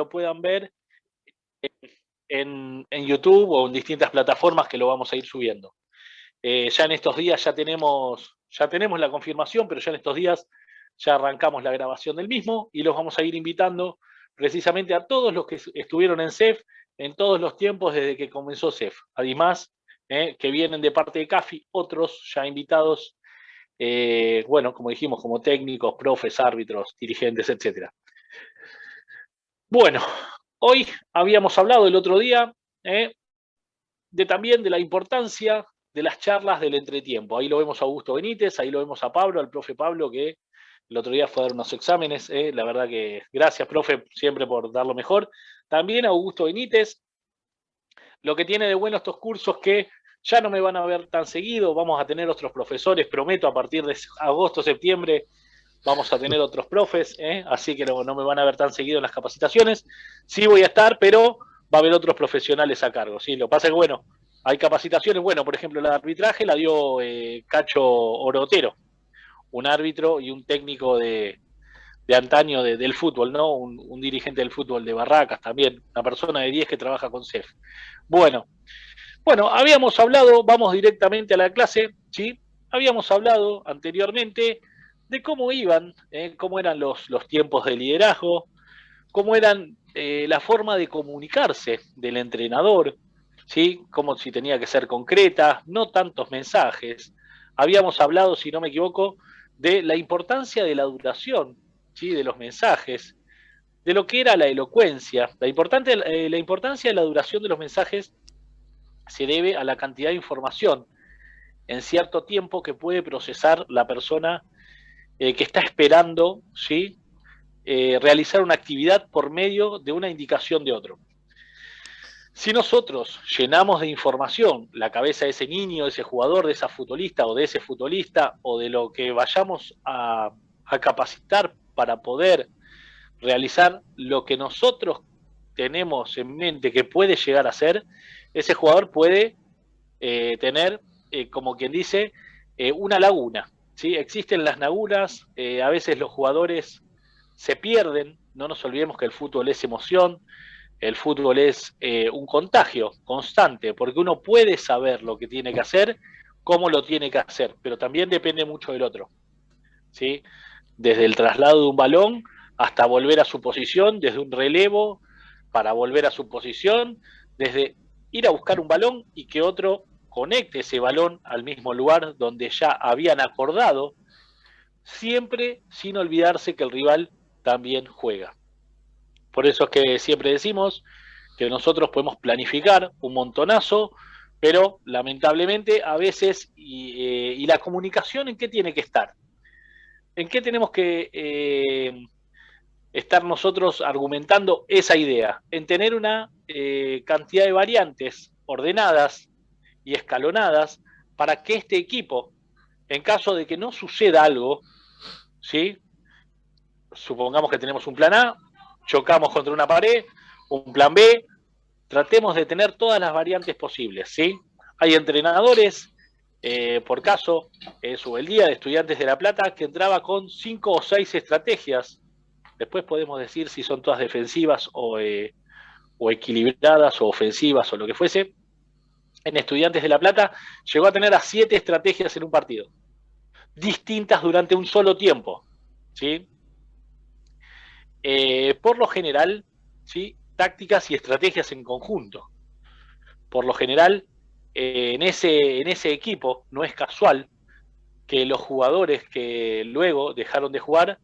lo puedan ver en YouTube o en distintas plataformas que lo vamos a ir subiendo. Ya en estos días ya tenemos la confirmación, pero ya en estos días ya arrancamos la grabación del mismo y los vamos a ir invitando precisamente a todos los que estuvieron en CEF en todos los tiempos desde que comenzó CEF. Además, que vienen de parte de CAFI, otros ya invitados, bueno, como dijimos, como técnicos, profes, árbitros, dirigentes, etcétera. Bueno, hoy habíamos hablado el otro día también de la importancia de las charlas del entretiempo. Ahí lo vemos a Augusto Benítez, ahí lo vemos a Pablo, al profe Pablo, que el otro día fue a dar unos exámenes. La verdad que gracias, profe, siempre por dar lo mejor. También a Augusto Benítez. Lo que tiene de bueno estos cursos que ya no me van a ver tan seguido, vamos a tener otros profesores, prometo, a partir de agosto, septiembre, vamos a tener otros profes, así que no me van a ver tan seguido en las capacitaciones. Sí voy a estar, pero va a haber otros profesionales a cargo. ¿Sí? Lo que pasa es que, bueno, hay capacitaciones, bueno, por ejemplo, la de arbitraje la dio Cacho Orotero, un árbitro y un técnico de antaño del fútbol, ¿no? Un dirigente del fútbol de Barracas también, una persona de 10 que trabaja con CEF. Bueno, habíamos hablado, vamos directamente a la clase, ¿sí? Habíamos hablado anteriormente de cómo iban, cómo eran los tiempos de liderazgo, cómo eran la forma de comunicarse del entrenador, ¿sí? Como si tenía que ser concreta, no tantos mensajes. Habíamos hablado, si no me equivoco, de la importancia de la duración, ¿sí? De los mensajes, de lo que era la elocuencia. La importancia de la duración de los mensajes se debe a la cantidad de información en cierto tiempo que puede procesar la persona que está esperando, ¿sí? Realizar una actividad por medio de una indicación de otro. Si nosotros llenamos de información la cabeza de ese niño, de ese jugador, de esa futbolista o de ese futbolista o de lo que vayamos a capacitar para poder realizar lo que nosotros tenemos en mente que puede llegar a ser, ese jugador puede tener, como quien dice, una laguna. ¿Sí? Existen las lagunas, a veces los jugadores se pierden, no nos olvidemos que el fútbol es emoción, el fútbol es un contagio constante, porque uno puede saber lo que tiene que hacer, cómo lo tiene que hacer, pero también depende mucho del otro. ¿Sí? Desde el traslado de un balón hasta volver a su posición, desde un relevo para volver a su posición, desde ir a buscar un balón y que otro conecte ese balón al mismo lugar donde ya habían acordado, siempre sin olvidarse que el rival también juega. Por eso es que siempre decimos que nosotros podemos planificar un montonazo, pero lamentablemente a veces, y la comunicación, ¿en qué tiene que estar? ¿En qué tenemos que estar nosotros argumentando esa idea? En tener una cantidad de variantes ordenadas y escalonadas para que este equipo, en caso de que no suceda algo, ¿sí? Supongamos que tenemos un plan A, chocamos contra una pared, un plan B, tratemos de tener todas las variantes posibles, ¿sí? Hay entrenadores, por caso, Subeldía de Estudiantes de La Plata, que entraba con 5 o 6 estrategias. Después podemos decir si son todas defensivas o equilibradas o ofensivas o lo que fuese. En Estudiantes de La Plata llegó a tener a 7 estrategias en un partido, distintas durante un solo tiempo, ¿sí? Por lo general, ¿sí? Tácticas y estrategias en conjunto. Por lo general, en ese equipo no es casual que los jugadores que luego dejaron de jugar,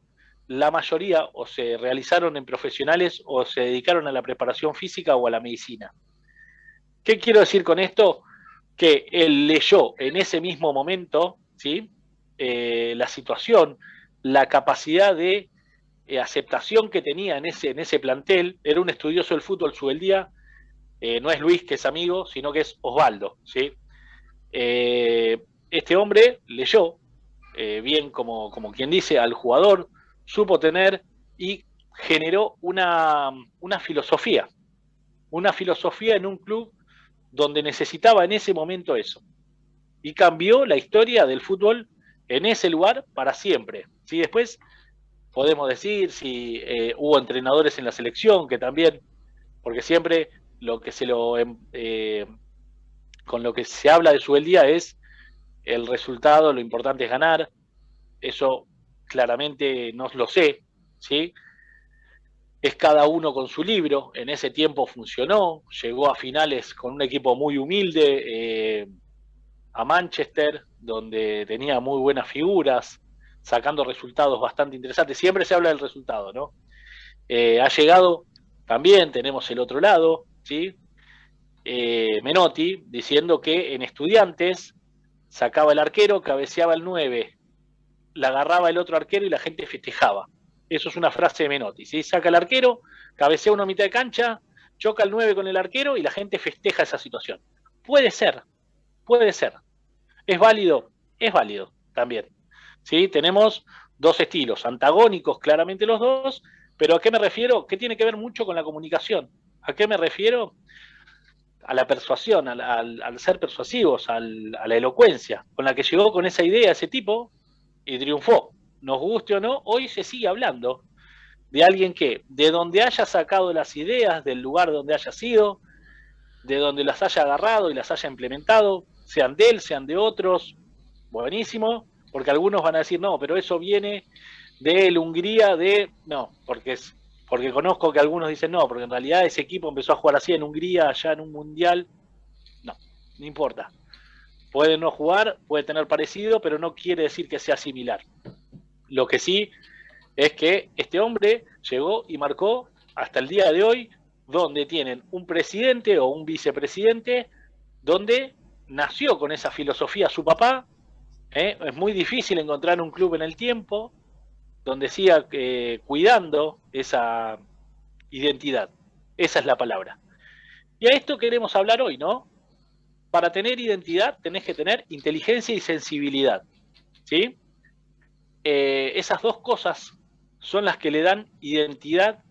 la mayoría o se realizaron en profesionales o se dedicaron a la preparación física o a la medicina. ¿Qué quiero decir con esto? Que él leyó en ese mismo momento, ¿sí? La situación, la capacidad de aceptación que tenía en ese plantel. Era un estudioso del fútbol Subeldía, no es Luis, que es amigo, sino que es Osvaldo, ¿sí? Este hombre leyó, bien como quien dice, al jugador, supo tener y generó una filosofía en un club donde necesitaba en ese momento eso. Y cambió la historia del fútbol en ese lugar para siempre. ¿Sí? Después podemos decir, si hubo entrenadores en la selección que también, porque siempre lo que con lo que se habla de Subeldía es el resultado, lo importante es ganar, eso claramente no lo sé, ¿sí? Es cada uno con su libro, en ese tiempo funcionó, llegó a finales con un equipo muy humilde, a Manchester, donde tenía muy buenas figuras, sacando resultados bastante interesantes. Siempre se habla del resultado, ¿no? Ha llegado, también tenemos el otro lado, ¿sí? Menotti, diciendo que en Estudiantes sacaba el arquero, cabeceaba el 9, la agarraba el otro arquero y la gente festejaba. Eso es una frase de Menotti, ¿sí? Saca el arquero, cabecea uno a mitad de cancha, choca el 9 con el arquero y la gente festeja esa situación. Puede ser, puede ser. ¿Es válido? Es válido también. ¿Sí? Tenemos dos estilos, antagónicos claramente los dos, pero ¿a qué me refiero? ¿Qué tiene que ver mucho con la comunicación? ¿A qué me refiero? A la persuasión, al ser persuasivos, a la elocuencia, con la que llegó con esa idea ese tipo y triunfó. Nos guste o no, hoy se sigue hablando de alguien que, de donde haya sacado las ideas, del lugar donde haya sido, de donde las haya agarrado y las haya implementado, sean de él, sean de otros, buenísimo, porque algunos van a decir, no, pero eso viene de la Hungría, no, porque conozco que algunos dicen, no, porque en realidad ese equipo empezó a jugar así en Hungría, allá en un mundial, no, no importa. Puede no jugar, puede tener parecido, pero no quiere decir que sea similar. Lo que sí es que este hombre llegó y marcó hasta el día de hoy, donde tienen un presidente o un vicepresidente, donde nació con esa filosofía su papá. Es muy difícil encontrar un club en el tiempo donde siga cuidando esa identidad. Esa es la palabra. Y a esto queremos hablar hoy, ¿no? Para tener identidad tenés que tener inteligencia y sensibilidad, ¿sí? Esas dos cosas son las que le dan identidad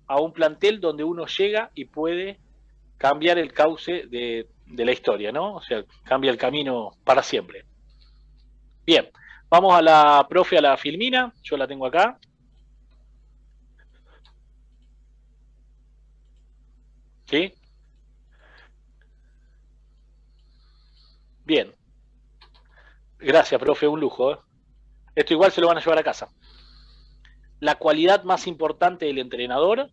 a un plantel donde uno llega y puede cambiar el cauce de la historia, ¿no? O sea, cambia el camino para siempre. Bien, vamos a la profe, a la Filmina, yo la tengo acá. ¿Sí? Bien, gracias, profe, un lujo. Esto igual se lo van a llevar a casa. La cualidad más importante del entrenador,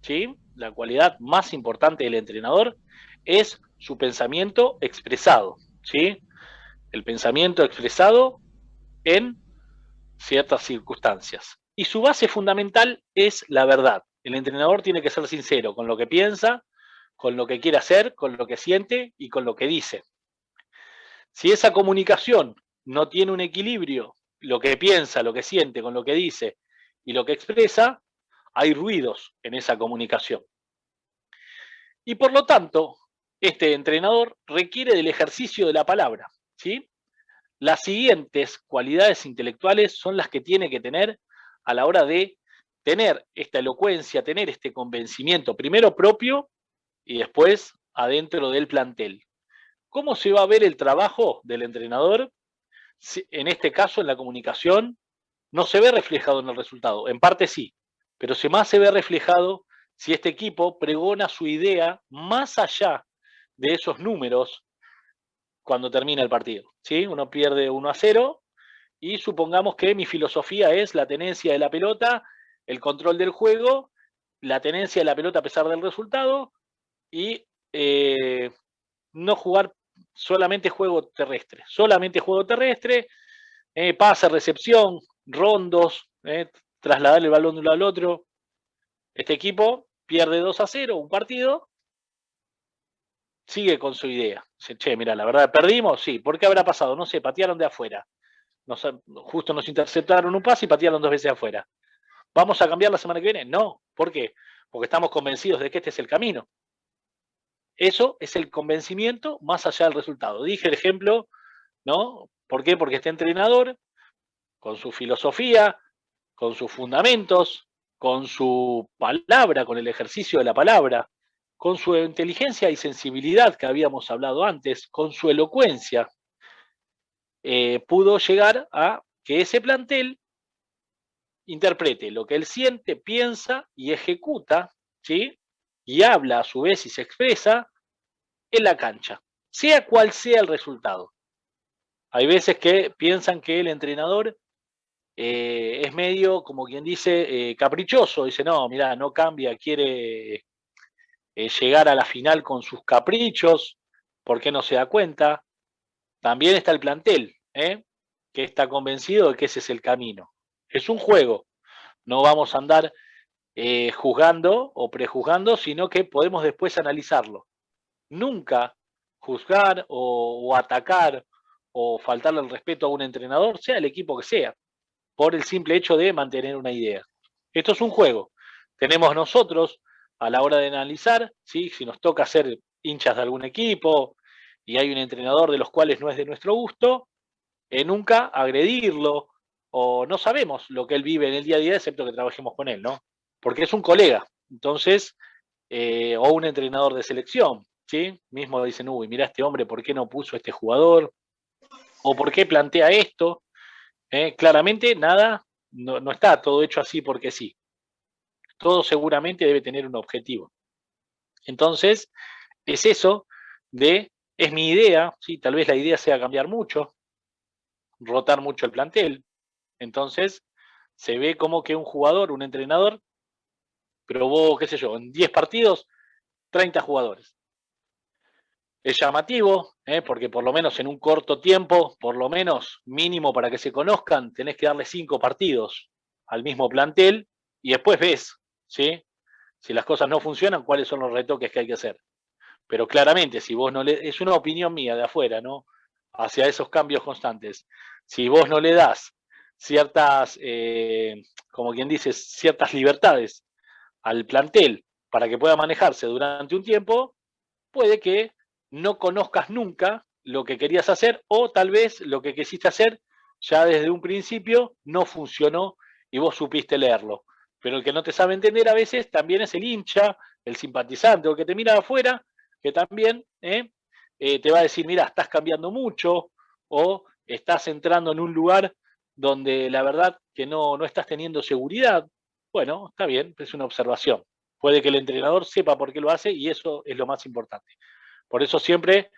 ¿sí? La cualidad más importante del entrenador es su pensamiento expresado, ¿sí? El pensamiento expresado en ciertas circunstancias. Y su base fundamental es la verdad. El entrenador tiene que ser sincero con lo que piensa, con lo que quiere hacer, con lo que siente y con lo que dice. Si esa comunicación no tiene un equilibrio, lo que piensa, lo que siente con lo que dice y lo que expresa, hay ruidos en esa comunicación. Y por lo tanto, este entrenador requiere del ejercicio de la palabra, ¿sí? Las siguientes cualidades intelectuales son las que tiene que tener a la hora de tener esta elocuencia, tener este convencimiento, primero propio y después adentro del plantel. ¿Cómo se va a ver el trabajo del entrenador? En este caso, en la comunicación, no se ve reflejado en el resultado. En parte sí, pero más se ve reflejado si este equipo pregona su idea más allá de esos números cuando termina el partido. ¿Sí? Uno pierde 1-0 y supongamos que mi filosofía es la tenencia de la pelota, el control del juego, la tenencia de la pelota a pesar del resultado y no jugar solamente juego terrestre, pase, recepción, rondos, trasladar el balón de uno al otro. Este equipo pierde 2-0 un partido, sigue con su idea. Dice, che, mira, la verdad, perdimos, sí. ¿Por qué habrá pasado? No sé, patearon de afuera. Justo nos interceptaron un pase y patearon 2 veces afuera. ¿Vamos a cambiar la semana que viene? No. ¿Por qué? Porque estamos convencidos de que este es el camino. Eso es el convencimiento más allá del resultado. Dije el ejemplo, ¿no? ¿Por qué? Porque este entrenador, con su filosofía, con sus fundamentos, con su palabra, con el ejercicio de la palabra, con su inteligencia y sensibilidad que habíamos hablado antes, con su elocuencia, pudo llegar a que ese plantel interprete lo que él siente, piensa y ejecuta, ¿sí? Y habla a su vez y se expresa en la cancha, sea cual sea el resultado. Hay veces que piensan que el entrenador es medio, como quien dice, caprichoso. Dice, no, mira, no cambia, quiere llegar a la final con sus caprichos, ¿por qué no se da cuenta? También está el plantel, que está convencido de que ese es el camino. Es un juego, no vamos a andar juzgando o prejuzgando, sino que podemos después analizarlo. Nunca juzgar o atacar o faltarle el respeto a un entrenador, sea el equipo que sea, por el simple hecho de mantener una idea. Esto es un juego. Tenemos nosotros, a la hora de analizar, ¿sí? Si nos toca ser hinchas de algún equipo y hay un entrenador de los cuales no es de nuestro gusto, nunca agredirlo o no sabemos lo que él vive en el día a día, excepto que trabajemos con él, ¿no? Porque es un colega. Entonces, o un entrenador de selección, ¿sí? Mismo dicen, uy, mira este hombre, ¿por qué no puso a este jugador? ¿O por qué plantea esto? Claramente nada, no está todo hecho así porque sí. Todo seguramente debe tener un objetivo. Entonces, es eso de, es mi idea, ¿sí? Tal vez la idea sea cambiar mucho, rotar mucho el plantel. Entonces, se ve como que un jugador, un entrenador, probó, qué sé yo, en 10 partidos, 30 jugadores. Es llamativo, porque por lo menos en un corto tiempo, por lo menos mínimo para que se conozcan, tenés que darle 5 partidos al mismo plantel y después ves, ¿sí? Si las cosas no funcionan, cuáles son los retoques que hay que hacer. Pero claramente, si vos no le... Es una opinión mía de afuera, ¿no? Hacia esos cambios constantes. Si vos no le das ciertas, como quien dice, ciertas libertades al plantel para que pueda manejarse durante un tiempo, puede que no conozcas nunca lo que querías hacer o tal vez lo que quisiste hacer ya desde un principio no funcionó y vos supiste leerlo. Pero el que no te sabe entender a veces también es el hincha, el simpatizante o el que te mira de afuera, que también te va a decir, mira, estás cambiando mucho o estás entrando en un lugar donde la verdad que no estás teniendo seguridad. Bueno, está bien, es una observación. Puede que el entrenador sepa por qué lo hace y eso es lo más importante. Por eso siempre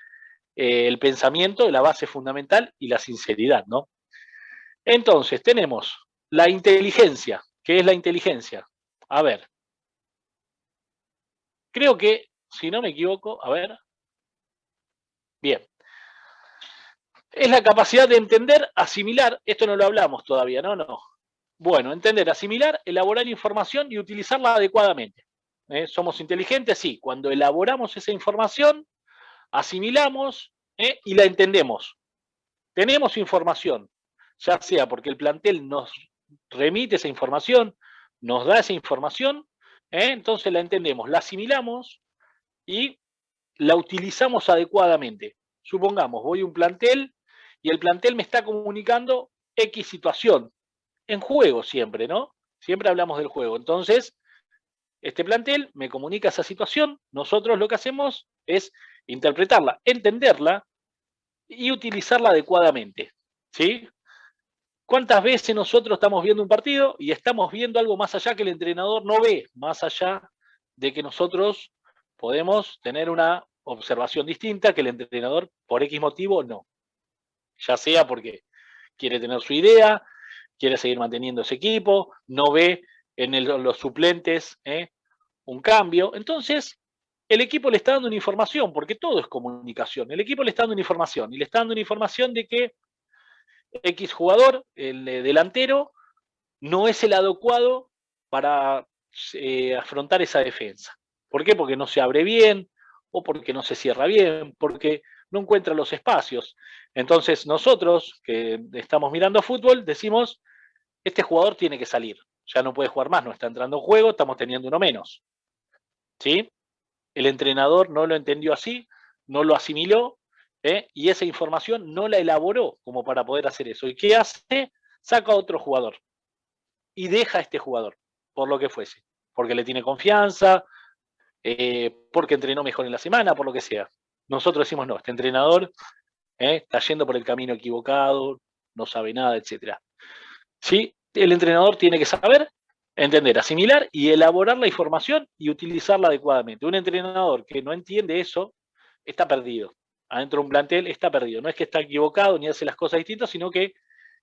el pensamiento, la base fundamental y la sinceridad, ¿no? Entonces, tenemos la inteligencia. ¿Qué es la inteligencia? A ver, creo que, si no me equivoco, a ver, bien, es la capacidad de entender, asimilar, esto no lo hablamos todavía, ¿no? No. Bueno, entender, asimilar, elaborar información y utilizarla adecuadamente. ¿Somos inteligentes? Sí. Cuando elaboramos esa información, asimilamos y la entendemos. Tenemos información, ya sea porque el plantel nos remite esa información, nos da esa información, entonces la entendemos, la asimilamos y la utilizamos adecuadamente. Supongamos, voy a un plantel y el plantel me está comunicando X situación, en juego siempre, ¿no? Siempre hablamos del juego. Entonces, este plantel me comunica esa situación, nosotros lo que hacemos es interpretarla, entenderla y utilizarla adecuadamente, ¿sí? ¿Cuántas veces nosotros estamos viendo un partido y estamos viendo algo más allá que el entrenador no ve, más allá de que nosotros podemos tener una observación distinta que el entrenador por X motivo no? Ya sea porque quiere tener su idea, quiere seguir manteniendo ese equipo, no ve en los suplentes un cambio. Entonces, el equipo le está dando una información, porque todo es comunicación. El equipo le está dando una información y le está dando una información de que X jugador, el delantero, no es el adecuado para afrontar esa defensa. ¿Por qué? Porque no se abre bien o porque no se cierra bien, porque no encuentra los espacios. Entonces nosotros que estamos mirando fútbol decimos, este jugador tiene que salir, ya no puede jugar más, no está entrando en juego, estamos teniendo uno menos. ¿Sí? El entrenador no lo entendió así, no lo asimiló y esa información no la elaboró como para poder hacer eso. ¿Y qué hace? Saca a otro jugador y deja a este jugador, por lo que fuese, porque le tiene confianza, porque entrenó mejor en la semana, por lo que sea. Nosotros decimos, no, este entrenador está yendo por el camino equivocado, no sabe nada, etc. ¿Sí? El entrenador tiene que saber, entender, asimilar y elaborar la información y utilizarla adecuadamente. Un entrenador que no entiende eso está perdido. Adentro de un plantel está perdido. No es que está equivocado ni hace las cosas distintas, sino que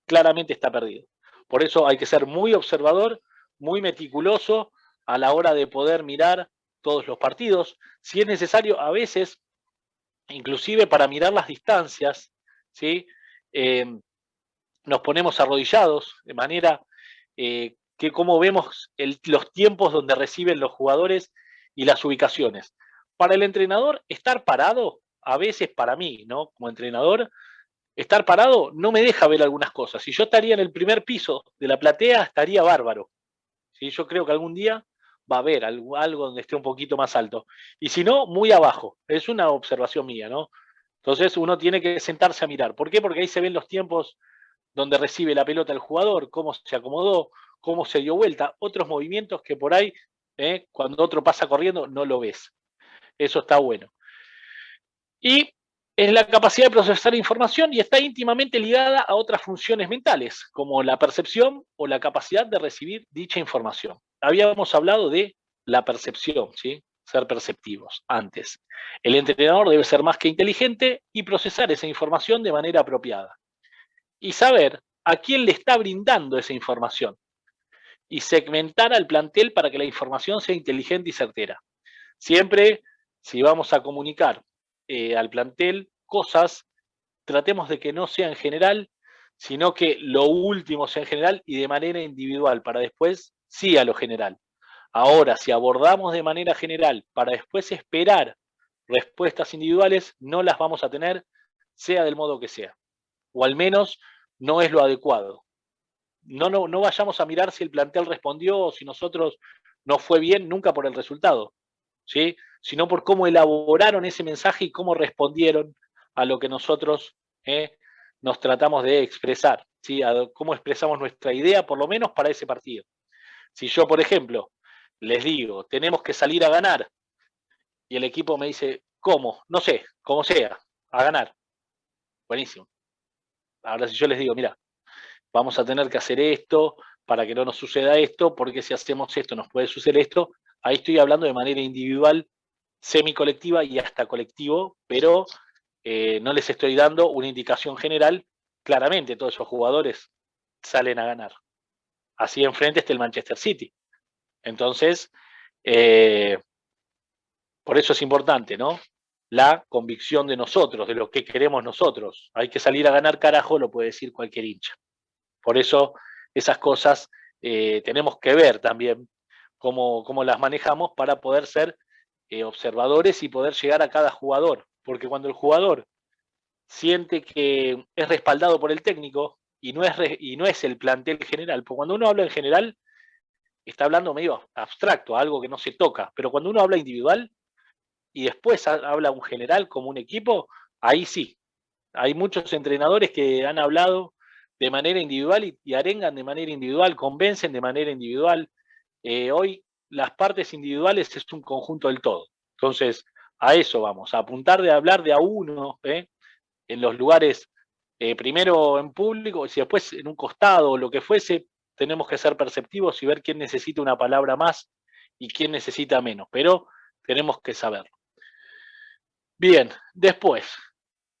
claramente está perdido. Por eso hay que ser muy observador, muy meticuloso a la hora de poder mirar todos los partidos. Si es necesario, a veces, inclusive para mirar las distancias, ¿sí? Nos ponemos arrodillados de manera que como vemos los tiempos donde reciben los jugadores y las ubicaciones. Para el entrenador, estar parado, a veces para mí, ¿no? Como entrenador, estar parado no me deja ver algunas cosas. Si yo estaría en el primer piso de la platea, estaría bárbaro. ¿Sí? Yo creo que algún día va a haber algo donde esté un poquito más alto. Y si no, muy abajo. Es una observación mía, ¿no? Entonces uno tiene que sentarse a mirar. ¿Por qué? Porque ahí se ven los tiempos donde recibe la pelota el jugador, cómo se acomodó, cómo se dio vuelta, otros movimientos que por ahí, cuando otro pasa corriendo, no lo ves. Eso está bueno. Y es la capacidad de procesar información y está íntimamente ligada a otras funciones mentales, como la percepción o la capacidad de recibir dicha información. Habíamos hablado de la percepción, ¿sí? Ser perceptivos antes. El entrenador debe ser más que inteligente y procesar esa información de manera apropiada. Y saber a quién le está brindando esa información. Y segmentar al plantel para que la información sea inteligente y certera. Siempre, si vamos a comunicar al plantel cosas, tratemos de que no sea en general, sino que lo último sea en general y de manera individual, para después sí a lo general. Ahora, si abordamos de manera general para después esperar respuestas individuales, no las vamos a tener, sea del modo que sea. O al menos no es lo adecuado. No vayamos a mirar si el plantel respondió o si nosotros nos fue bien, nunca por el resultado, ¿sí? Sino por cómo elaboraron ese mensaje y cómo respondieron a lo que nosotros nos tratamos de expresar, ¿sí? A cómo expresamos nuestra idea, por lo menos para ese partido. Si yo, por ejemplo, les digo, tenemos que salir a ganar, y el equipo me dice, ¿cómo? No sé, como sea, a ganar. Buenísimo. Ahora si yo les digo, mira, vamos a tener que hacer esto para que no nos suceda esto, porque si hacemos esto nos puede suceder esto. Ahí estoy hablando de manera individual, semicolectiva y hasta colectivo, pero no les estoy dando una indicación general. Claramente todos esos jugadores salen a ganar. Así enfrente está el Manchester City. Entonces, por eso es importante, ¿no? La convicción de nosotros, de lo que queremos nosotros. Hay que salir a ganar, carajo, lo puede decir cualquier hincha. Por eso esas cosas tenemos que ver también cómo las manejamos para poder ser observadores y poder llegar a cada jugador. Porque cuando el jugador siente que es respaldado por el técnico y no es el plantel general, porque cuando uno habla en general está hablando medio abstracto, algo que no se toca, pero cuando uno habla individual y después habla un general como un equipo, ahí sí. Hay muchos entrenadores que han hablado de manera individual y arengan de manera individual, convencen de manera individual. Hoy las partes individuales es un conjunto del todo. Entonces, a eso vamos, a apuntar de hablar de a uno, en los lugares, primero en público, y después en un costado o lo que fuese, tenemos que ser perceptivos y ver quién necesita una palabra más y quién necesita menos, pero tenemos que saberlo. Bien, después,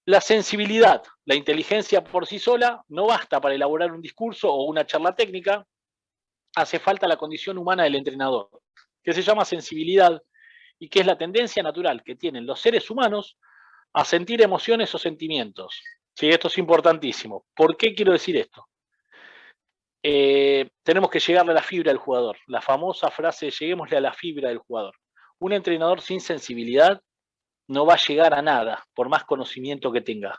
la sensibilidad, la inteligencia por sí sola no basta para elaborar un discurso o una charla técnica, hace falta la condición humana del entrenador, que se llama sensibilidad y que es la tendencia natural que tienen los seres humanos a sentir emociones o sentimientos. Sí, esto es importantísimo. ¿Por qué quiero decir esto? Tenemos que llegarle a la fibra del jugador. La famosa frase, lleguémosle a la fibra del jugador. Un entrenador sin sensibilidad no va a llegar a nada, por más conocimiento que tenga.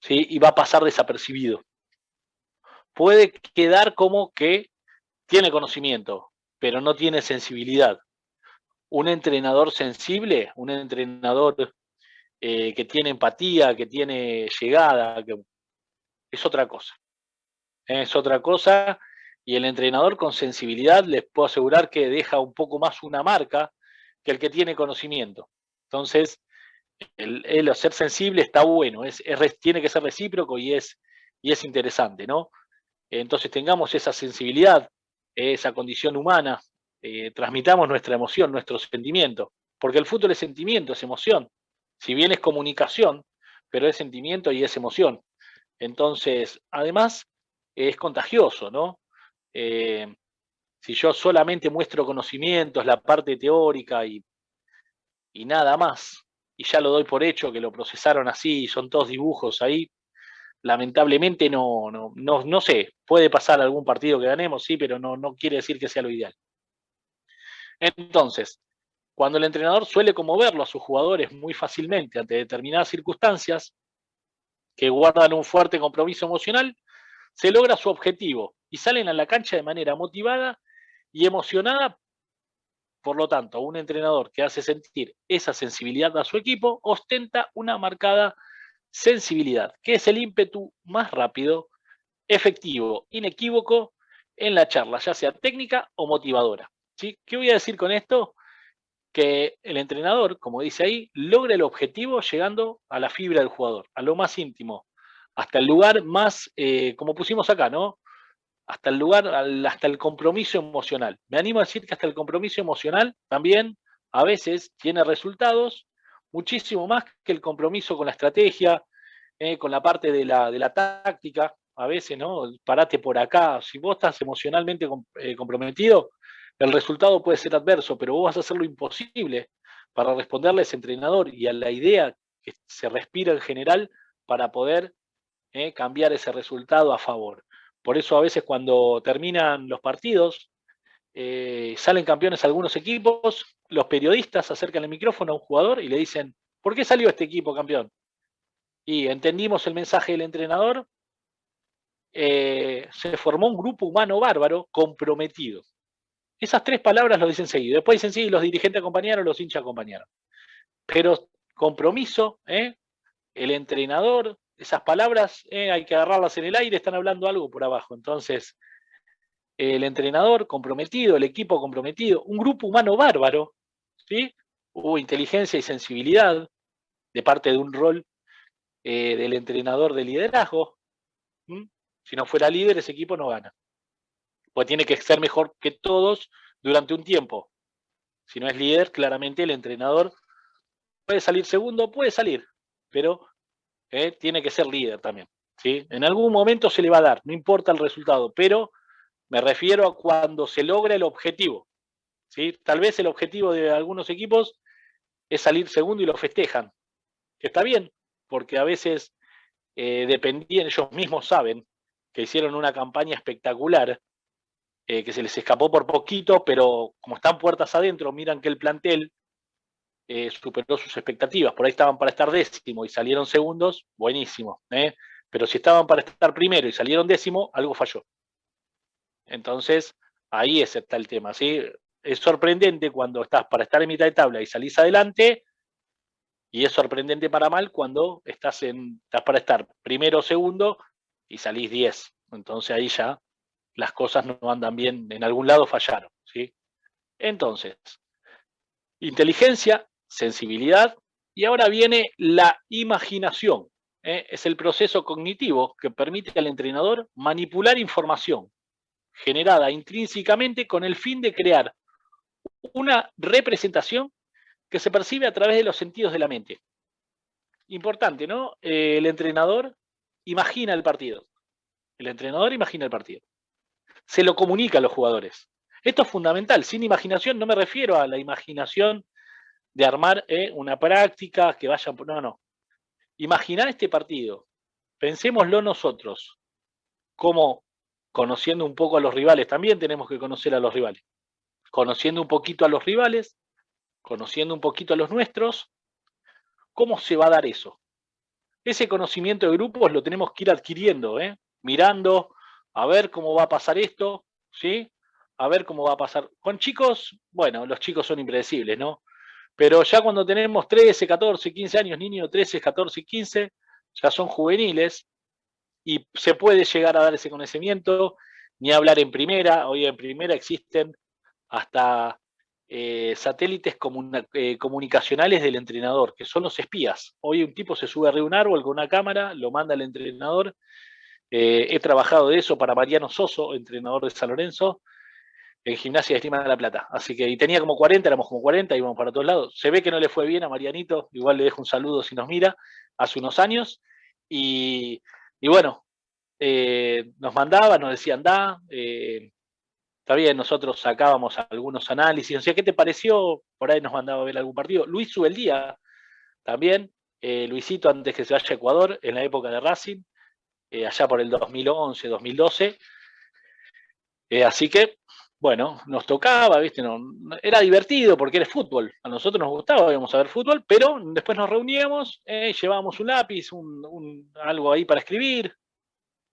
¿Sí? Y va a pasar desapercibido. Puede quedar como que tiene conocimiento, pero no tiene sensibilidad. Un entrenador sensible, un entrenador que tiene empatía, que tiene llegada, que es otra cosa. Es otra cosa y el entrenador con sensibilidad les puedo asegurar que deja un poco más una marca que el que tiene conocimiento. Entonces, el ser sensible está bueno, tiene que ser recíproco y es interesante, ¿no? Entonces tengamos esa sensibilidad, esa condición humana, transmitamos nuestra emoción, nuestro sentimiento, porque el fútbol es sentimiento, es emoción. Si bien es comunicación, pero es sentimiento y es emoción. Entonces, además, es contagioso, ¿no? Eh, si yo solamente muestro conocimientos, la parte teórica y nada más, y ya lo doy por hecho que lo procesaron así, son todos dibujos ahí, lamentablemente no sé, puede pasar algún partido que ganemos, sí, pero no quiere decir que sea lo ideal. Entonces, cuando el entrenador suele conmoverlo a sus jugadores muy fácilmente ante determinadas circunstancias que guardan un fuerte compromiso emocional, se logra su objetivo y salen a la cancha de manera motivada y emocionada. Por lo tanto, un entrenador que hace sentir esa sensibilidad a su equipo ostenta una marcada sensibilidad, que es el ímpetu más rápido, efectivo, inequívoco en la charla, ya sea técnica o motivadora. ¿Sí? ¿Qué voy a decir con esto? Que el entrenador, como dice ahí, logra el objetivo llegando a la fibra del jugador, a lo más íntimo, hasta el lugar más, como pusimos acá, ¿no? Hasta el lugar, hasta el compromiso emocional. Me animo a decir que hasta el compromiso emocional también a veces tiene resultados muchísimo más que el compromiso con la estrategia, con la parte de la táctica, a veces, ¿no? Parate por acá. Si vos estás emocionalmente comprometido, el resultado puede ser adverso, pero vos vas a hacer lo imposible para responderle a ese entrenador y a la idea que se respira en general para poder cambiar ese resultado a favor. Por eso a veces cuando terminan los partidos, salen campeones algunos equipos, los periodistas acercan el micrófono a un jugador y le dicen, ¿por qué salió este equipo campeón? Y entendimos el mensaje del entrenador, se formó un grupo humano bárbaro comprometido. Esas tres palabras lo dicen seguido. Después dicen, sí, los dirigentes acompañaron, los hinchas acompañaron. Pero compromiso, el entrenador, esas palabras hay que agarrarlas en el aire, están hablando algo por abajo. Entonces, el entrenador comprometido, el equipo comprometido, un grupo humano bárbaro, ¿sí? Hubo inteligencia y sensibilidad de parte de un rol del entrenador de liderazgo. ¿Mm? Si no fuera líder, ese equipo no gana. Pues tiene que ser mejor que todos durante un tiempo. Si no es líder, claramente el entrenador puede salir segundo, puede salir, pero tiene que ser líder también. ¿Sí? En algún momento se le va a dar, no importa el resultado, pero me refiero a cuando se logra el objetivo. ¿Sí? Tal vez el objetivo de algunos equipos es salir segundo y lo festejan, que está bien, porque a veces dependían, ellos mismos saben que hicieron una campaña espectacular, que se les escapó por poquito, pero como están puertas adentro, miran que el plantel superó sus expectativas. Por ahí estaban para estar décimo y salieron segundos, buenísimo. Pero si estaban para estar primero y salieron décimo, algo falló. Entonces, ahí está el tema. ¿Sí? Es sorprendente cuando estás para estar en mitad de tabla y salís adelante, y es sorprendente para mal cuando estás para estar primero o segundo y salís 10. Entonces ahí ya las cosas no andan bien, en algún lado fallaron. ¿Sí? Entonces, inteligencia, sensibilidad, y ahora viene la imaginación. Es el proceso cognitivo que permite al entrenador manipular información generada intrínsecamente con el fin de crear una representación que se percibe a través de los sentidos de la mente. Importante, ¿no? El entrenador imagina el partido. El entrenador imagina el partido. Se lo comunica a los jugadores. Esto es fundamental. Sin imaginación no me refiero a la imaginación de armar una práctica que vayan por... No. Imaginar este partido. Pensémoslo nosotros. Como conociendo un poco a los rivales. También tenemos que conocer a los rivales. Conociendo un poquito a los rivales. Conociendo un poquito a los nuestros. ¿Cómo se va a dar eso? Ese conocimiento de grupos lo tenemos que ir adquiriendo, mirando, a ver cómo va a pasar esto, ¿sí? A ver cómo va a pasar. Con chicos, bueno, los chicos son impredecibles, ¿no? Pero ya cuando tenemos 13, 14, 15 años, niños 13, 14 y 15, ya son juveniles y se puede llegar a dar ese conocimiento, ni hablar en primera. Hoy en primera existen hasta satélites comunicacionales del entrenador, que son los espías. Hoy un tipo se sube arriba de un árbol con una cámara, lo manda al entrenador He trabajado de eso para Mariano Soso, entrenador de San Lorenzo, en Gimnasia de Esgrima de la Plata. Así que, y tenía como 40, éramos como 40, íbamos para todos lados. Se ve que no le fue bien a Marianito, igual le dejo un saludo si nos mira, hace unos años. Y bueno, nos mandaba, nos decía, anda, está bien, nosotros sacábamos algunos análisis, o sea, ¿qué te pareció? Por ahí nos mandaba a ver algún partido. Luis Subeldía, también, Luisito antes que se vaya a Ecuador, en la época de Racing, allá por el 2011, 2012. Así que, bueno, nos tocaba, ¿viste? Era divertido porque era fútbol. A nosotros nos gustaba, íbamos a ver fútbol, pero después nos reuníamos, llevábamos un lápiz, algo ahí para escribir,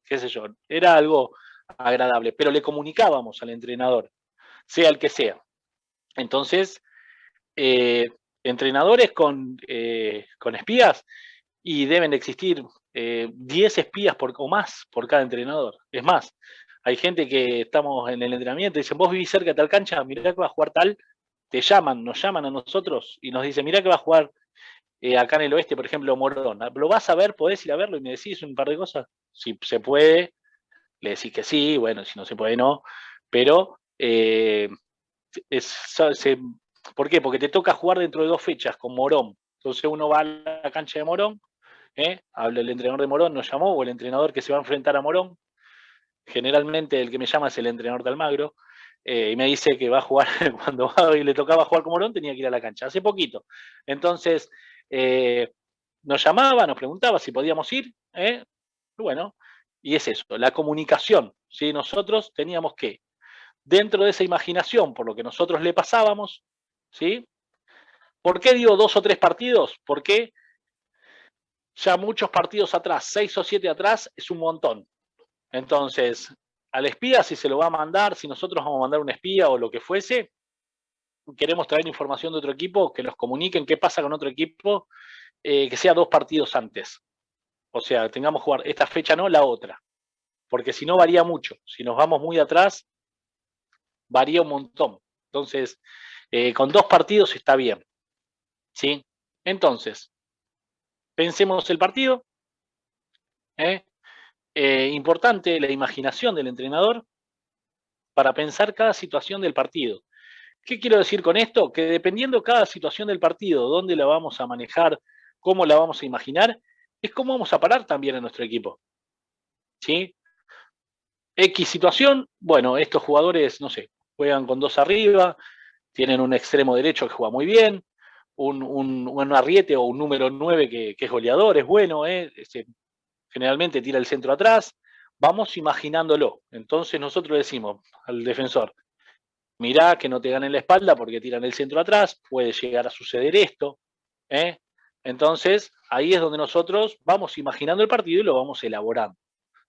qué sé yo. Era algo agradable, pero le comunicábamos al entrenador, sea el que sea. Entonces, entrenadores con espías, y deben de existir 10 espías o más por cada entrenador. Es más, hay gente que estamos en el entrenamiento y dicen, vos vivís cerca de tal cancha, mirá que va a jugar tal, nos llaman a nosotros y nos dicen, mirá que va a jugar acá en el oeste, por ejemplo, Morón. ¿Lo vas a ver? ¿Podés ir a verlo? Y me decís un par de cosas. Si se puede, le decís que sí, bueno, si no se puede, no. Pero, ¿por qué? Porque te toca jugar dentro de 2 fechas con Morón. Entonces uno va a la cancha de Morón, habla el entrenador de Morón, nos llamó, o el entrenador que se va a enfrentar a Morón. Generalmente el que me llama es el entrenador de Almagro, y me dice que va a jugar, cuando le tocaba jugar con Morón tenía que ir a la cancha, hace poquito. Entonces, nos llamaba, nos preguntaba si podíamos ir, bueno, y es eso, la comunicación, ¿sí? Nosotros teníamos que, dentro de esa imaginación, por lo que nosotros le pasábamos, ¿sí? ¿Por qué digo 2 o 3 partidos? Porque ya muchos partidos atrás, 6 o 7 atrás, es un montón. Entonces, al espía, si se lo va a mandar, si nosotros vamos a mandar un espía o lo que fuese, queremos traer información de otro equipo, que nos comuniquen qué pasa con otro equipo, que sea 2 partidos antes. O sea, tengamos que jugar esta fecha, no la otra. Porque si no, varía mucho. Si nos vamos muy atrás, varía un montón. Entonces, con 2 partidos está bien. ¿Sí? Entonces, pensemos el partido. Importante la imaginación del entrenador para pensar cada situación del partido. ¿Qué quiero decir con esto? Que dependiendo cada situación del partido, dónde la vamos a manejar, cómo la vamos a imaginar, es cómo vamos a parar también a nuestro equipo. ¿Sí? X situación, bueno, estos jugadores, no sé, juegan con 2 arriba, tienen un extremo derecho que juega muy bien, un Arriete o un número 9 que es goleador, es bueno, generalmente tira el centro atrás, vamos imaginándolo. Entonces nosotros decimos al defensor, mirá que no te ganen la espalda porque tiran el centro atrás, puede llegar a suceder esto. Entonces, ahí es donde nosotros vamos imaginando el partido y lo vamos elaborando.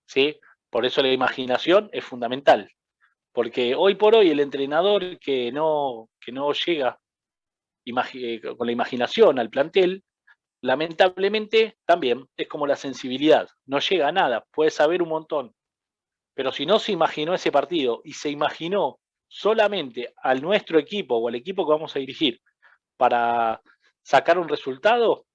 ¿Sí? Por eso la imaginación es fundamental. Porque hoy por hoy el entrenador que no llega con la imaginación al plantel, lamentablemente también es como la sensibilidad, no llega a nada, puede saber un montón, pero si no se imaginó ese partido y se imaginó solamente al nuestro equipo o al equipo que vamos a dirigir para sacar un resultado,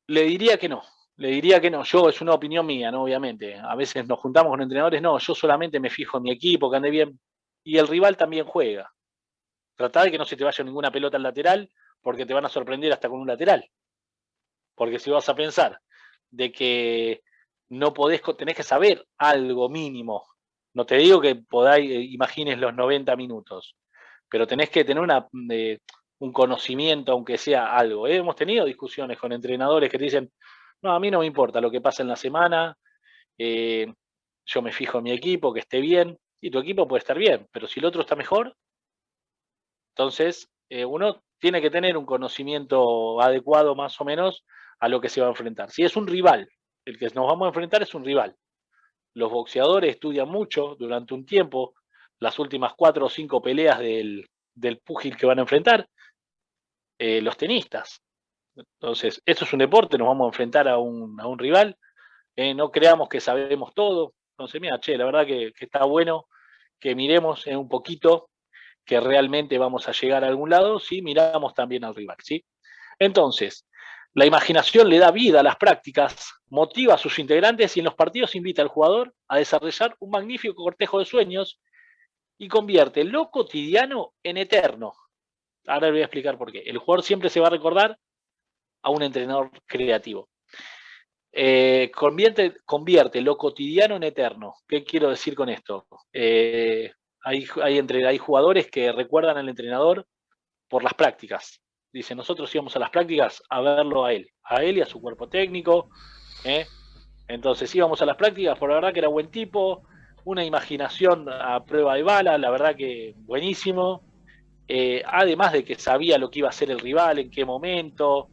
le diría que no. Le diría que no. Yo, es una opinión mía, ¿no? Obviamente. A veces nos juntamos con entrenadores, no, yo solamente me fijo en mi equipo, que ande bien. Y el rival también juega. Tratá de que no se te vaya ninguna pelota al lateral, porque te van a sorprender hasta con un lateral. Porque si vas a pensar de que no podés, tenés que saber algo mínimo. No te digo que podáis, imagines los 90 minutos, pero tenés que tener un conocimiento, aunque sea algo. Hemos tenido discusiones con entrenadores que te dicen, no, a mí no me importa lo que pasa en la semana, yo me fijo en mi equipo, que esté bien, y tu equipo puede estar bien, pero si el otro está mejor, entonces uno tiene que tener un conocimiento adecuado más o menos a lo que se va a enfrentar. Si es un rival, el que nos vamos a enfrentar es un rival. Los boxeadores estudian mucho durante un tiempo las últimas 4 o 5 peleas del púgil que van a enfrentar. Los tenistas. Entonces, esto es un deporte, nos vamos a enfrentar a un rival. No creamos que sabemos todo. Entonces, mira, che, la verdad que está bueno que miremos un poquito que realmente vamos a llegar a algún lado si miramos también al rival, ¿sí? Entonces, La imaginación le da vida a las prácticas, motiva a sus integrantes y en los partidos invita al jugador a desarrollar un magnífico cortejo de sueños y convierte lo cotidiano en eterno. Ahora les voy a explicar por qué. El jugador siempre se va a recordar a un entrenador creativo. Convierte lo cotidiano en eterno. ¿Qué quiero decir con esto? Hay jugadores que recuerdan al entrenador por las prácticas. Dice, nosotros íbamos a las prácticas a verlo a él y a su cuerpo técnico. Entonces íbamos a las prácticas, por la verdad que era buen tipo, una imaginación a prueba de bala, la verdad que buenísimo. Además de que sabía lo que iba a hacer el rival, en qué momento.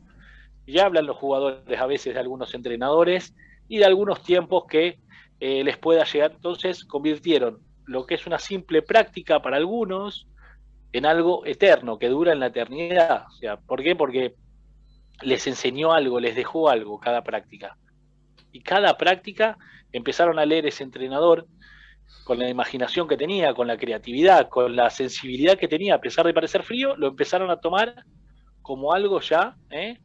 Ya hablan los jugadores a veces de algunos entrenadores y de algunos tiempos que les pueda llegar. Entonces convirtieron lo que es una simple práctica para algunos en algo eterno, que dura en la eternidad. O sea, ¿por qué? Porque les enseñó algo, les dejó algo cada práctica. Y cada práctica empezaron a leer ese entrenador con la imaginación que tenía, con la creatividad, con la sensibilidad que tenía, a pesar de parecer frío, lo empezaron a tomar como algo ya, que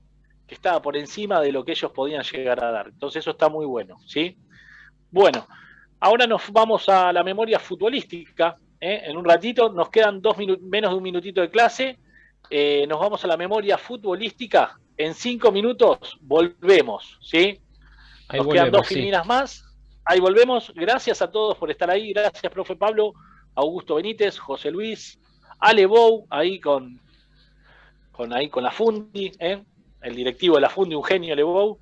estaba por encima de lo que ellos podían llegar a dar. Entonces eso está muy bueno, ¿sí? Bueno, ahora nos vamos a la memoria futbolística. En un ratito, nos quedan menos de un minutito de clase. Nos vamos a la memoria futbolística. En 5 minutos volvemos, ¿sí? Ahí Nos volvemos, quedan 2 sí. filinas más. Ahí volvemos. Gracias a todos por estar ahí. Gracias, profe Pablo, Augusto Benítez, José Luis, Ale Bou, ahí con la Fundi, el directivo de la Fundi, un genio, Ale Bou.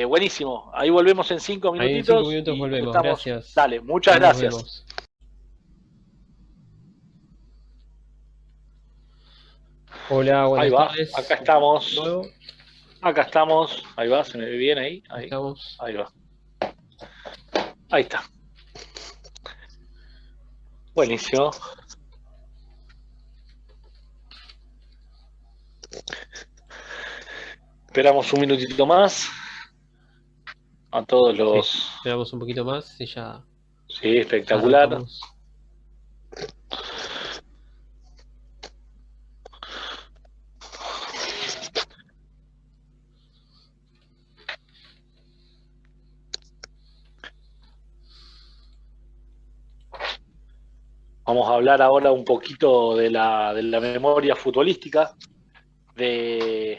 Buenísimo. Ahí volvemos en 5 minutitos. Ahí en 5 minutos y volvemos. Gracias. Dale, muchas Ahí gracias. Nos vemos. Hola, buenas Ahí va, tardes. acá estamos. Nuevo. Acá estamos. Ahí va, se me ve bien ahí. Ahí estamos. Ahí va. Ahí está. Buenísimo. Esperamos un minutito más. A todos los... Sí, esperamos un poquito más y ya. Sí, espectacular. Ya vamos a hablar ahora un poquito de la memoria futbolística, de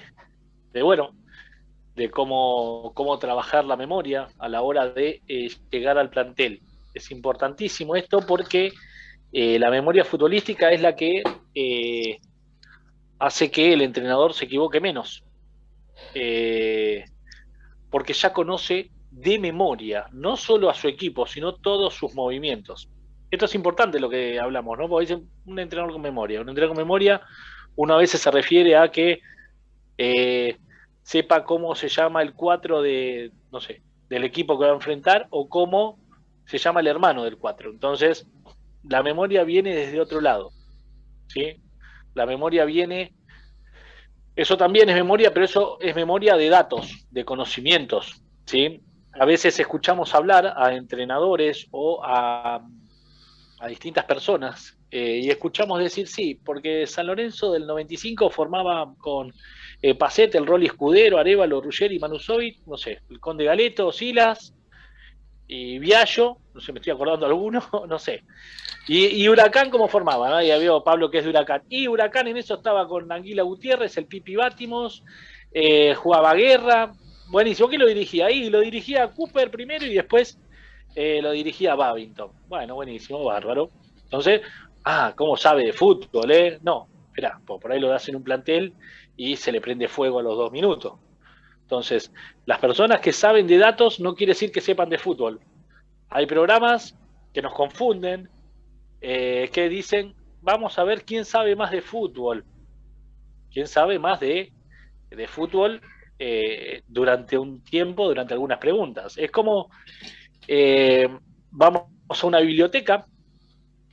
cómo trabajar la memoria a la hora de llegar al plantel. Es importantísimo esto porque la memoria futbolística es la que hace que el entrenador se equivoque menos. Porque ya conoce de memoria, no solo a su equipo, sino todos sus movimientos. Esto es importante lo que hablamos, ¿no? Porque dicen un entrenador con memoria. Un entrenador con memoria, una vez se refiere a que sepa cómo se llama el 4 de, no sé, del equipo que va a enfrentar o cómo se llama el hermano del 4. Entonces, la memoria viene desde otro lado, ¿sí? La memoria viene, eso también es memoria, pero eso es memoria de datos, de conocimientos, ¿sí? A veces escuchamos hablar a entrenadores o a distintas personas y escuchamos decir sí, porque San Lorenzo del 95 formaba con Pacete, el Rolly Escudero, Arévalo, Ruggeri, Manusovic, no sé, el Conde Galeto, Silas y Viallo, no sé, me estoy acordando alguno, no sé. Y Huracán, ¿cómo formaba? ¿No? Ya veo Pablo que es de Huracán. Y Huracán en eso estaba con Anguila Gutiérrez, el Pipi Bátimos, jugaba Guerra. Buenísimo, ¿quién lo dirigía? Ahí lo dirigía Cooper primero y después lo dirigía Babington. Bueno, buenísimo, bárbaro. Entonces, ¿cómo sabe de fútbol? No, esperá, por ahí lo das en un plantel y se le prende fuego a los 2 minutos. Entonces, las personas que saben de datos no quiere decir que sepan de fútbol. Hay programas que nos confunden, que dicen, vamos a ver quién sabe más de fútbol. ¿Quién sabe más de fútbol durante un tiempo, durante algunas preguntas? Es como, vamos a una biblioteca,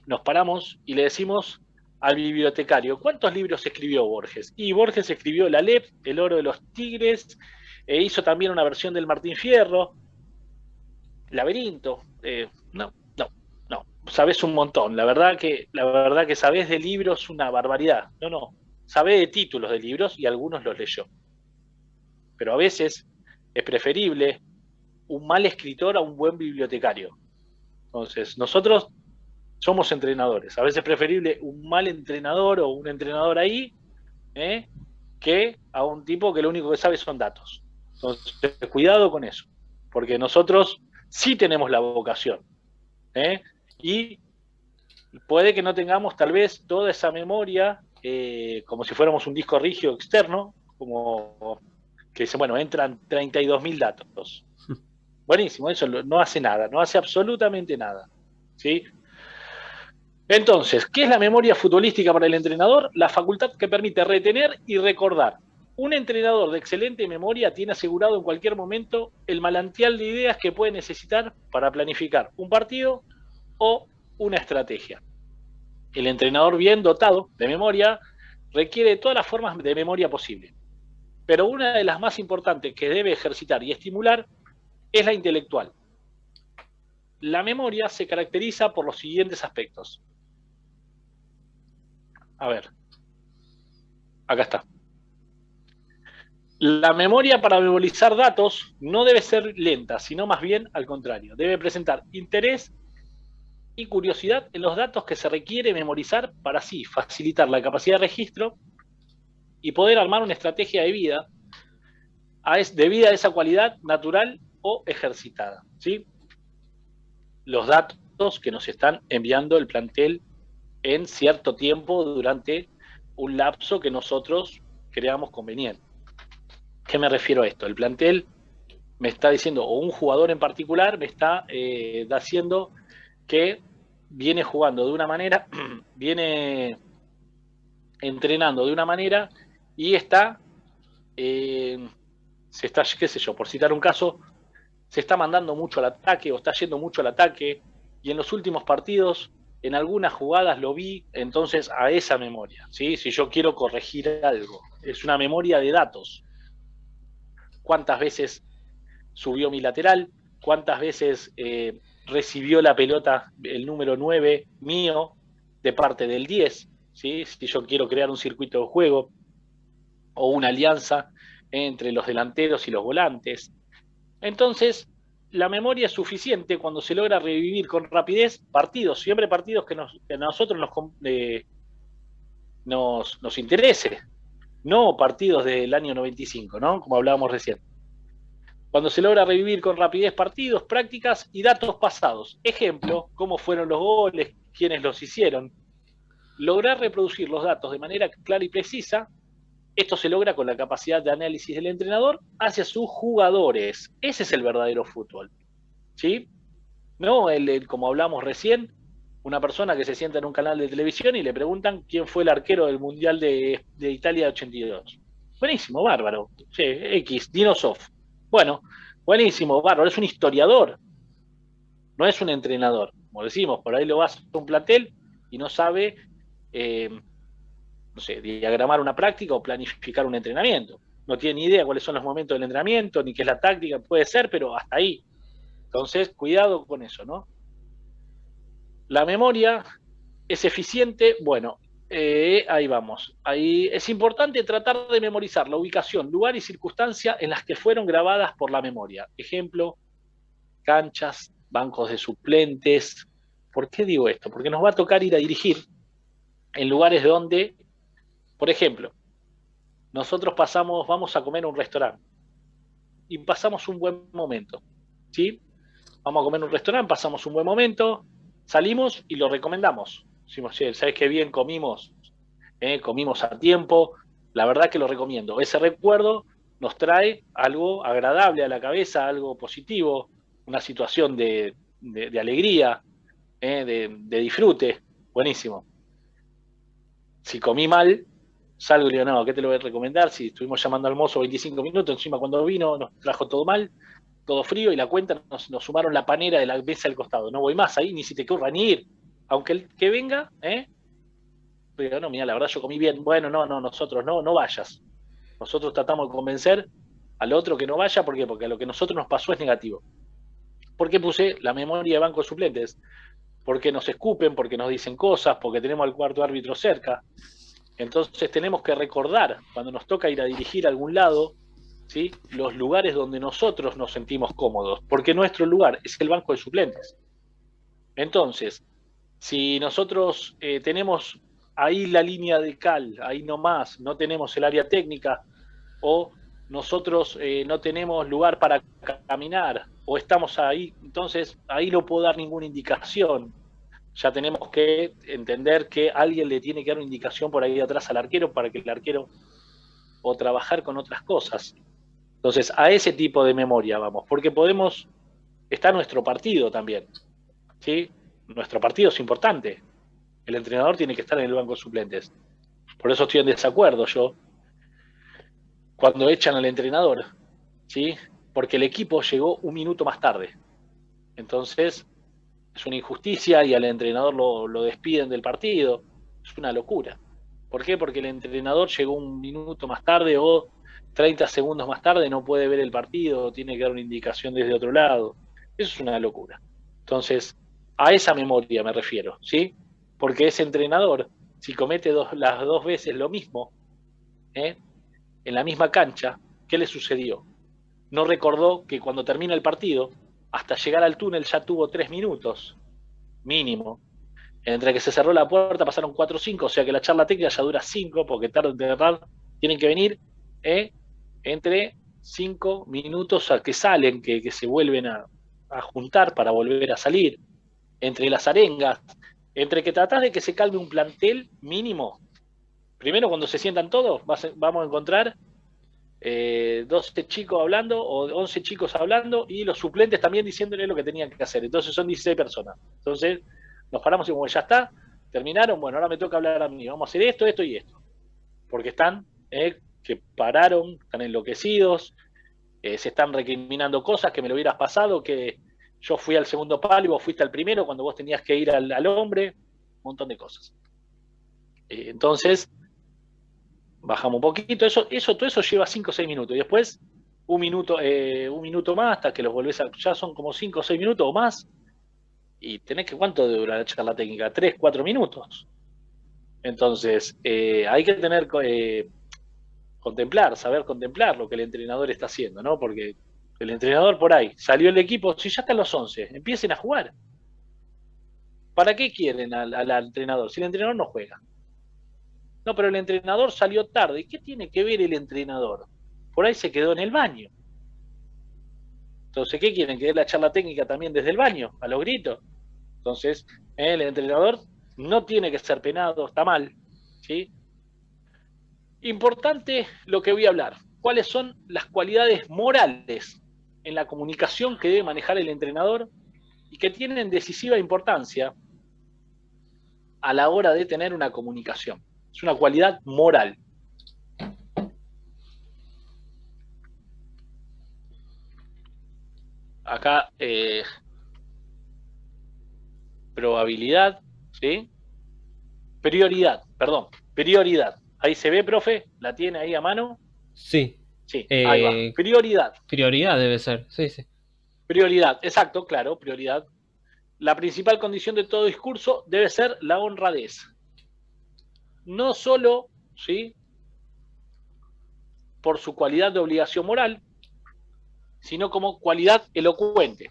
nos paramos y le decimos al bibliotecario, ¿cuántos libros escribió Borges? Y Borges escribió La Lep, El oro de los tigres, hizo también una versión del Martín Fierro, Laberinto, no, sabés un montón, la verdad que sabés de libros una barbaridad, no, sabés de títulos de libros y algunos los leyó. pero a veces es preferible un mal escritor a un buen bibliotecario. Entonces, nosotros somos entrenadores. A veces es preferible un mal entrenador o un entrenador ahí, que a un tipo que lo único que sabe son datos. Entonces, cuidado con eso, porque nosotros sí tenemos la vocación, y puede que no tengamos tal vez toda esa memoria, como si fuéramos un disco rígido externo, como que dice, bueno, entran 32.000 datos. Buenísimo, eso no hace nada, no hace absolutamente nada, ¿sí? Entonces, ¿qué es la memoria futbolística para el entrenador? La facultad que permite retener y recordar. Un entrenador de excelente memoria tiene asegurado en cualquier momento el manantial de ideas que puede necesitar para planificar un partido o una estrategia. El entrenador bien dotado de memoria requiere todas las formas de memoria posible, pero una de las más importantes que debe ejercitar y estimular es la intelectual. La memoria se caracteriza por los siguientes aspectos. A ver, acá está. La memoria para memorizar datos no debe ser lenta, sino más bien al contrario. Debe presentar interés y curiosidad en los datos que se requiere memorizar para así facilitar la capacidad de registro y poder armar una estrategia debida a esa cualidad natural o ejercitada, ¿sí? Los datos que nos están enviando el plantel en cierto tiempo durante un lapso que nosotros creamos conveniente. ¿Qué me refiero a esto? El plantel me está diciendo, o un jugador en particular me está diciendo que viene jugando de una manera, viene entrenando de una manera y está, se está, qué sé yo, por citar un caso, se está mandando mucho al ataque o está yendo mucho al ataque, y en los últimos partidos, en algunas jugadas lo vi, entonces a esa memoria, ¿sí? Si yo quiero corregir algo, es una memoria de datos. ¿Cuántas veces subió mi lateral? ¿Cuántas veces recibió la pelota el número 9 mío de parte del 10? ¿Sí? Si yo quiero crear un circuito de juego o una alianza entre los delanteros y los volantes. Entonces, la memoria es suficiente cuando se logra revivir con rapidez partidos, siempre partidos que a nosotros nos interese, no partidos del año 95, ¿no? Como hablábamos recién. Cuando se logra revivir con rapidez partidos, prácticas y datos pasados. Ejemplo, cómo fueron los goles, quiénes los hicieron. Lograr reproducir los datos de manera clara y precisa. Esto se logra con la capacidad de análisis del entrenador hacia sus jugadores. Ese es el verdadero fútbol, ¿sí? No como hablamos recién, una persona que se sienta en un canal de televisión y le preguntan quién fue el arquero del Mundial de Italia de 82. Buenísimo, bárbaro. Sí, X, Dinosov. Bueno, buenísimo, bárbaro. Es un historiador, no es un entrenador. Como decimos, por ahí lo vas a un plantel y no sabe, no sé, diagramar una práctica o planificar un entrenamiento. No tiene ni idea cuáles son los momentos del entrenamiento, ni qué es la táctica, puede ser, pero hasta ahí. Entonces, cuidado con eso, ¿no? La memoria es eficiente, bueno, ahí vamos. Ahí es importante tratar de memorizar la ubicación, lugar y circunstancia en las que fueron grabadas por la memoria. Ejemplo, canchas, bancos de suplentes. ¿Por qué digo esto? Porque nos va a tocar ir a dirigir en lugares donde, por ejemplo, nosotros vamos a comer a un restaurante y pasamos un buen momento, ¿sí? Vamos a comer en un restaurante, pasamos un buen momento, salimos y lo recomendamos. Decimos, ¿sabes qué bien comimos? Comimos a tiempo, la verdad que lo recomiendo. Ese recuerdo nos trae algo agradable a la cabeza, algo positivo, una situación de alegría, de disfrute, buenísimo. Si comí mal, salgo y le digo, no, ¿qué te lo voy a recomendar? Si estuvimos llamando al mozo 25 minutos, encima cuando vino nos trajo todo mal, todo frío, y la cuenta nos sumaron la panera de la mesa al costado. No voy más ahí, ni si te ocurra ni ir. Aunque el que venga, pero no, mira, la verdad yo comí bien. Bueno, no, nosotros no vayas. Nosotros tratamos de convencer al otro que no vaya, ¿por qué? Porque a lo que a nosotros nos pasó es negativo. ¿Por qué puse la memoria de banco de suplentes? Porque nos escupen, porque nos dicen cosas, porque tenemos al cuarto árbitro cerca. Entonces tenemos que recordar, cuando nos toca ir a dirigir a algún lado, ¿sí? Los lugares donde nosotros nos sentimos cómodos, porque nuestro lugar es el banco de suplentes. Entonces, si nosotros tenemos ahí la línea de cal, ahí nomás, no tenemos el área técnica, o nosotros no tenemos lugar para caminar, o estamos ahí, entonces ahí no puedo dar ninguna indicación. Ya tenemos que entender que alguien le tiene que dar una indicación por ahí atrás al arquero para que el arquero o trabajar con otras cosas. Entonces, a ese tipo de memoria vamos, porque podemos, está nuestro partido también, ¿sí? Nuestro partido es importante. El entrenador tiene que estar en el banco de suplentes. Por eso estoy en desacuerdo yo cuando echan al entrenador, ¿sí? Porque el equipo llegó un minuto más tarde. Entonces, es una injusticia y al entrenador lo despiden del partido. Es una locura. ¿Por qué? Porque el entrenador llegó un minuto más tarde o 30 segundos más tarde, no puede ver el partido, tiene que dar una indicación desde otro lado. Eso es una locura. Entonces, a esa memoria me refiero, ¿sí? Porque ese entrenador, si comete las dos veces lo mismo, ¿eh? En la misma cancha, ¿qué le sucedió? No recordó que cuando termina el partido, hasta llegar al túnel ya tuvo 3 minutos, mínimo. Entre que se cerró la puerta pasaron 4 o 5, o sea que la charla técnica ya dura 5, porque tarde o temprano tienen que venir entre 5 minutos a que salen, que se vuelven a juntar para volver a salir, entre las arengas, entre que tratás de que se calme un plantel mínimo. Primero, cuando se sientan todos, vamos a encontrar 12 chicos hablando o 11 chicos hablando y los suplentes también diciéndole lo que tenían que hacer. Entonces son 16 personas. Entonces nos paramos y como ya está, terminaron, bueno, ahora me toca hablar a mí, vamos a hacer esto, esto y esto. Porque están, que pararon, están enloquecidos, se están recriminando cosas que me lo hubieras pasado, que yo fui al segundo palo y vos fuiste al primero cuando vos tenías que ir al hombre, un montón de cosas. Entonces, bajamos un poquito, todo eso lleva 5 o 6 minutos, y después un minuto más hasta que los volvés a, ya son como 5 o 6 minutos o más, y tenés que, ¿cuánto dura la charla técnica? 3, 4 minutos. Entonces, hay que tener, saber contemplar lo que el entrenador está haciendo, ¿no? Porque el entrenador por ahí, salió el equipo, si ya están los 11, empiecen a jugar. ¿Para qué quieren al entrenador? Si el entrenador no juega. No, pero el entrenador salió tarde. ¿Qué tiene que ver el entrenador? Por ahí se quedó en el baño. Entonces, ¿qué quieren? ¿Que dé la charla técnica también desde el baño, a los gritos? Entonces, el entrenador no tiene que ser penado, está mal, ¿sí? Importante lo que voy a hablar. ¿Cuáles son las cualidades morales en la comunicación que debe manejar el entrenador y que tienen decisiva importancia a la hora de tener una comunicación? Es una cualidad moral. Acá, probabilidad, ¿sí? Prioridad. Ahí se ve, profe, la tiene ahí a mano. Sí. Sí, ahí va. Prioridad. Prioridad debe ser, sí, sí. Prioridad, exacto, claro, prioridad. La principal condición de todo discurso debe ser la honradez. No solo, ¿sí?, por su cualidad de obligación moral, sino como cualidad elocuente.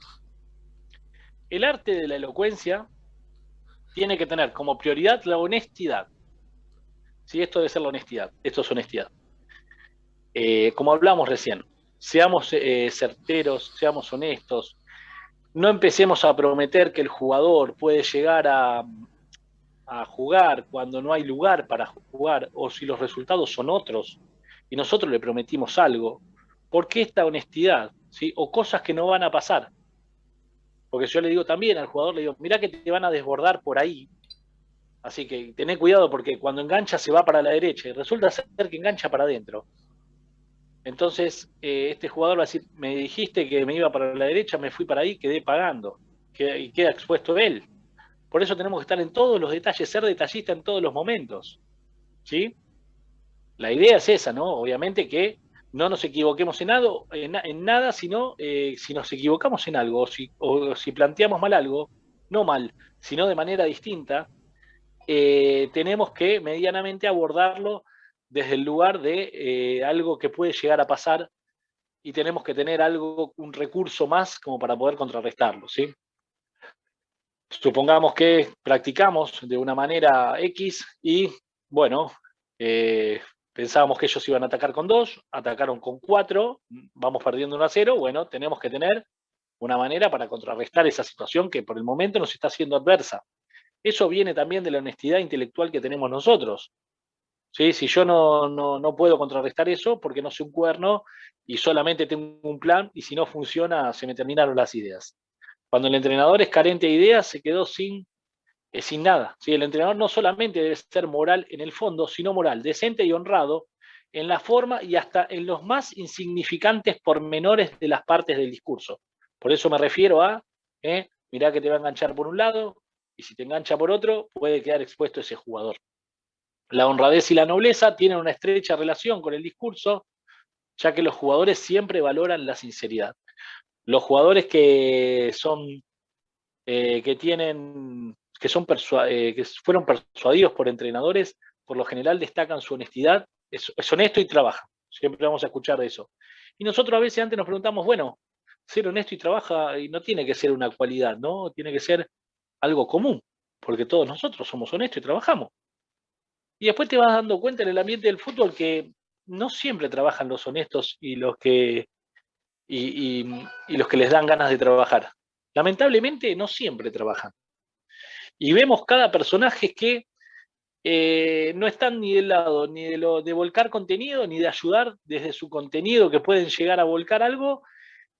El arte de la elocuencia tiene que tener como prioridad la honestidad. Sí, esto debe ser la honestidad, esto es honestidad. Como hablamos recién, seamos certeros, seamos honestos, no empecemos a prometer que el jugador puede llegar a jugar cuando no hay lugar para jugar, o si los resultados son otros y nosotros le prometimos algo. ¿Por qué esta honestidad? ¿Sí? O cosas que no van a pasar. Porque yo le digo también al jugador, le digo, mirá que te van a desbordar por ahí, así que tené cuidado porque cuando engancha se va para la derecha y resulta ser que engancha para adentro. Entonces, este jugador va a decir, me dijiste que me iba para la derecha, me fui para ahí, quedé pagando, y queda expuesto él. Por eso tenemos que estar en todos los detalles, ser detallista en todos los momentos, ¿sí? La idea es esa, ¿no? Obviamente que no nos equivoquemos en nada, sino si nos equivocamos en algo, o si planteamos mal algo, no mal, sino de manera distinta, tenemos que medianamente abordarlo desde el lugar de algo que puede llegar a pasar y tenemos que tener algo, un recurso más como para poder contrarrestarlo, ¿sí? Supongamos que practicamos de una manera X y, bueno, pensábamos que ellos iban a atacar con 2, atacaron con 4, vamos perdiendo 1-0, bueno, tenemos que tener una manera para contrarrestar esa situación que por el momento nos está siendo adversa. Eso viene también de la honestidad intelectual que tenemos nosotros. ¿Sí? Si yo no puedo contrarrestar eso porque no sé un cuerno y solamente tengo un plan y si no funciona se me terminaron las ideas. Cuando el entrenador es carente de ideas se quedó sin nada. ¿Sí? El entrenador no solamente debe ser moral en el fondo, sino moral, decente y honrado en la forma y hasta en los más insignificantes pormenores de las partes del discurso. Por eso me refiero a, mirá que te va a enganchar por un lado y si te engancha por otro puede quedar expuesto ese jugador. La honradez y la nobleza tienen una estrecha relación con el discurso, ya que los jugadores siempre valoran la sinceridad. Los jugadores que son que fueron persuadidos por entrenadores, por lo general destacan su honestidad, es honesto y trabaja. Siempre vamos a escuchar de eso. Y nosotros a veces antes nos preguntamos, bueno, ser honesto y trabaja y no tiene que ser una cualidad, ¿no? Tiene que ser algo común, porque todos nosotros somos honestos y trabajamos. Y después te vas dando cuenta en el ambiente del fútbol que no siempre trabajan los honestos y los que les dan ganas de trabajar. Lamentablemente no siempre trabajan. Y vemos cada personaje que no están ni del lado ni de volcar contenido, ni de ayudar desde su contenido que pueden llegar a volcar algo,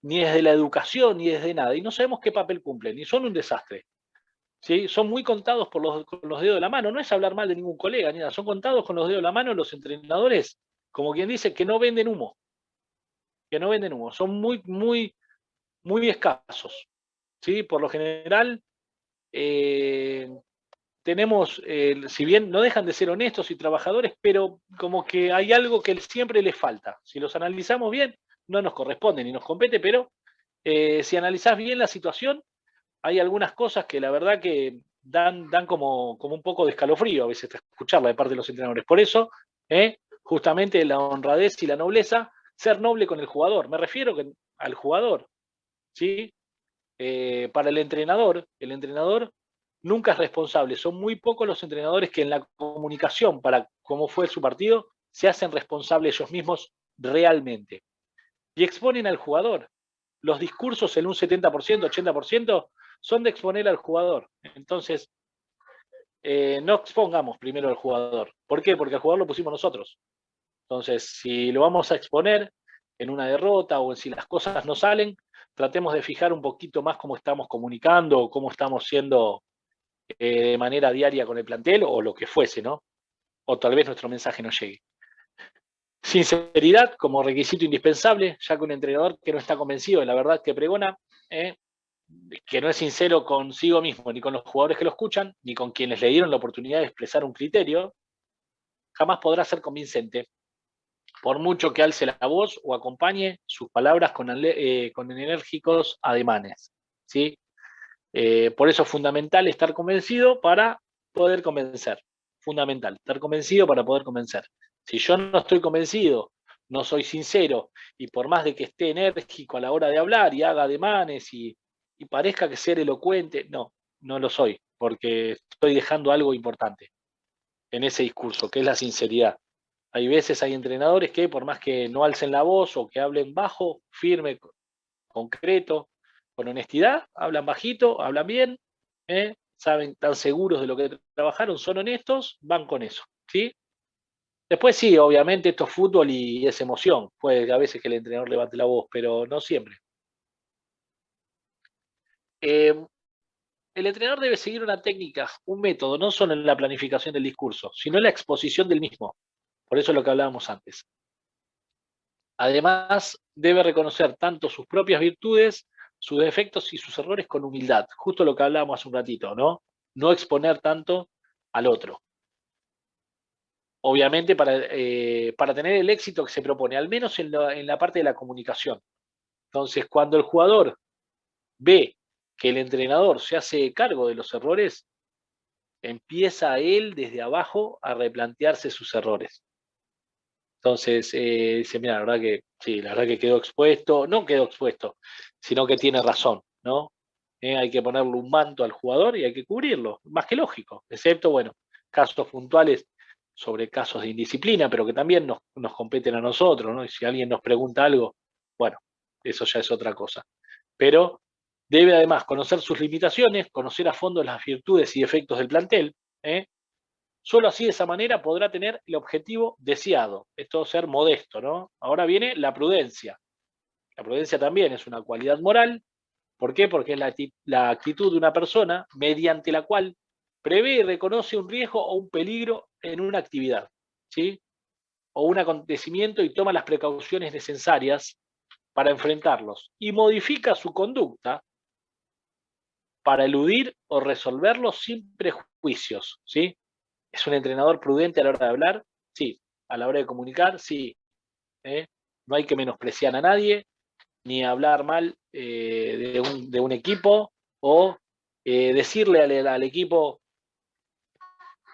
ni desde la educación, ni desde nada. Y no sabemos qué papel cumplen, y son un desastre. ¿Sí? Son muy contados con los dedos de la mano. No es hablar mal de ningún colega, ni nada. Son contados con los dedos de la mano los entrenadores, como quien dice, que no venden humo. Que no venden humo. Son muy escasos. ¿Sí? Por lo general, tenemos, si bien no dejan de ser honestos y trabajadores, pero como que hay algo que siempre les falta. Si los analizamos bien, no nos corresponde ni nos compete, pero si analizás bien la situación, hay algunas cosas que la verdad que dan como un poco de escalofrío a veces escucharla de parte de los entrenadores. Por eso, justamente la honradez y la nobleza, ser noble con el jugador. Me refiero al jugador, ¿sí? Para el entrenador nunca es responsable. Son muy pocos los entrenadores que en la comunicación para cómo fue su partido se hacen responsables ellos mismos realmente. Y exponen al jugador. Los discursos en un 70%, 80% son de exponer al jugador. Entonces, no expongamos primero al jugador. ¿Por qué? Porque al jugador lo pusimos nosotros. Entonces, si lo vamos a exponer en una derrota o si las cosas no salen, tratemos de fijar un poquito más cómo estamos comunicando o cómo estamos siendo de manera diaria con el plantel o lo que fuese, ¿no? O tal vez nuestro mensaje no llegue. Sinceridad como requisito indispensable, ya que un entrenador que no está convencido de la verdad que pregona, que no es sincero consigo mismo, ni con los jugadores que lo escuchan, ni con quienes le dieron la oportunidad de expresar un criterio, jamás podrá ser convincente, por mucho que alce la voz o acompañe sus palabras con enérgicos ademanes. ¿Sí? Por eso es fundamental estar convencido para poder convencer. Fundamental, estar convencido para poder convencer. Si yo no estoy convencido, no soy sincero, y por más de que esté enérgico a la hora de hablar y haga ademanes y parezca que ser elocuente, no lo soy, porque estoy dejando algo importante en ese discurso, que es la sinceridad. Hay veces, hay entrenadores que por más que no alcen la voz o que hablen bajo, firme, concreto, con honestidad, hablan bajito, hablan bien, saben, están seguros de lo que trabajaron, son honestos, van con eso, ¿sí? Después sí, obviamente esto es fútbol y es emoción, puede a veces que el entrenador levante la voz, pero no siempre. Eh, el entrenador debe seguir una técnica, un método, no solo en la planificación del discurso, sino en la exposición del mismo. Por eso es lo que hablábamos antes. Además, debe reconocer tanto sus propias virtudes, sus defectos y sus errores con humildad. Justo lo que hablábamos hace un ratito, ¿no? No exponer tanto al otro. Obviamente para tener el éxito que se propone, al menos en la parte de la comunicación. Entonces, cuando el jugador ve que el entrenador se hace cargo de los errores, empieza él desde abajo a replantearse sus errores. Entonces, dice, mira, la verdad que sí, la verdad que quedó expuesto, no quedó expuesto, sino que tiene razón, ¿no? Hay que ponerle un manto al jugador y hay que cubrirlo, más que lógico, excepto, bueno, casos puntuales sobre casos de indisciplina, pero que también nos competen a nosotros, ¿no? Y si alguien nos pregunta algo, bueno, eso ya es otra cosa. Pero debe además conocer sus limitaciones, conocer a fondo las virtudes y defectos del plantel, ¿eh? Solo así, de esa manera, podrá tener el objetivo deseado. Esto es ser modesto, ¿no? Ahora viene la prudencia. La prudencia también es una cualidad moral. ¿Por qué? Porque es la actitud de una persona mediante la cual prevé y reconoce un riesgo o un peligro en una actividad, ¿sí? O un acontecimiento y toma las precauciones necesarias para enfrentarlos y modifica su conducta para eludir o resolverlos sin prejuicios, ¿sí? ¿Es un entrenador prudente a la hora de hablar? Sí. ¿A la hora de comunicar? Sí. ¿Eh? No hay que menospreciar a nadie, ni hablar mal de un equipo, o decirle al equipo,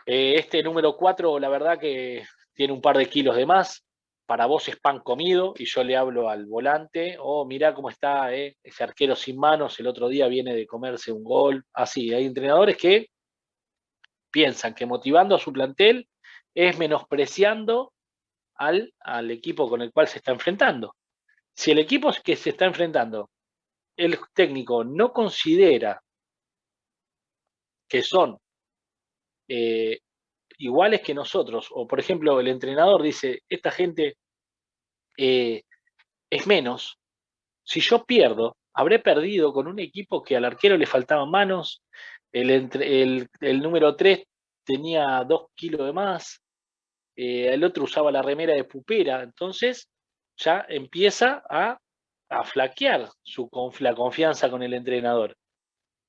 este número 4, la verdad que tiene un par de kilos de más, para vos es pan comido, y yo le hablo al volante, o mirá cómo está ese arquero sin manos, el otro día viene de comerse un gol. Así, hay entrenadores que piensan que motivando a su plantel es menospreciando al equipo con el cual se está enfrentando. Si el equipo que se está enfrentando, el técnico no considera que son eh, iguales que nosotros, o por ejemplo el entrenador dice, esta gente eh, es menos, si yo pierdo, habré perdido con un equipo que al arquero le faltaban manos, el número 3 tenía 2 kilos de más, el otro usaba la remera de pupera, entonces ya empieza a flaquear la confianza con el entrenador.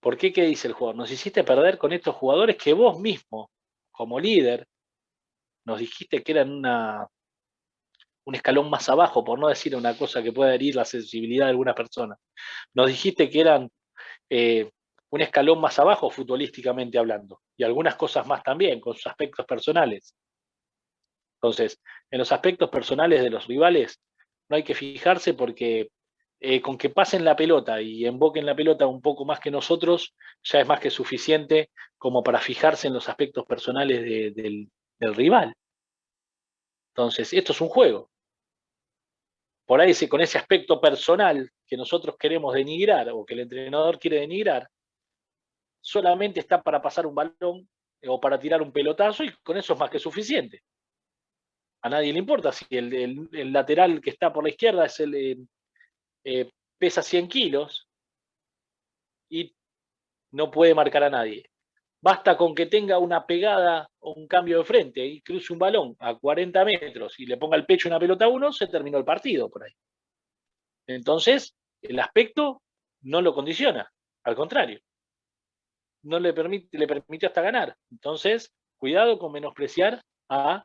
¿Por qué? ¿Qué dice el jugador? Nos hiciste perder con estos jugadores que vos mismo, como líder, nos dijiste que eran un escalón más abajo, por no decir una cosa que pueda herir la sensibilidad de alguna persona. Nos dijiste que eran eh, un escalón más abajo futbolísticamente hablando, y algunas cosas más también, con sus aspectos personales. Entonces, en los aspectos personales de los rivales no hay que fijarse porque con que pasen la pelota y emboquen la pelota un poco más que nosotros, ya es más que suficiente como para fijarse en los aspectos personales del rival. Entonces, esto es un juego. Por ahí con ese aspecto personal que nosotros queremos denigrar o que el entrenador quiere denigrar, solamente está para pasar un balón o para tirar un pelotazo y con eso es más que suficiente. A nadie le importa si el lateral que está por la izquierda es pesa 100 kilos y no puede marcar a nadie. Basta con que tenga una pegada o un cambio de frente y cruce un balón a 40 metros y le ponga el pecho una pelota a uno, se terminó el partido por ahí. Entonces, el aspecto no lo condiciona, al contrario, no le permite hasta ganar. Entonces, cuidado con menospreciar a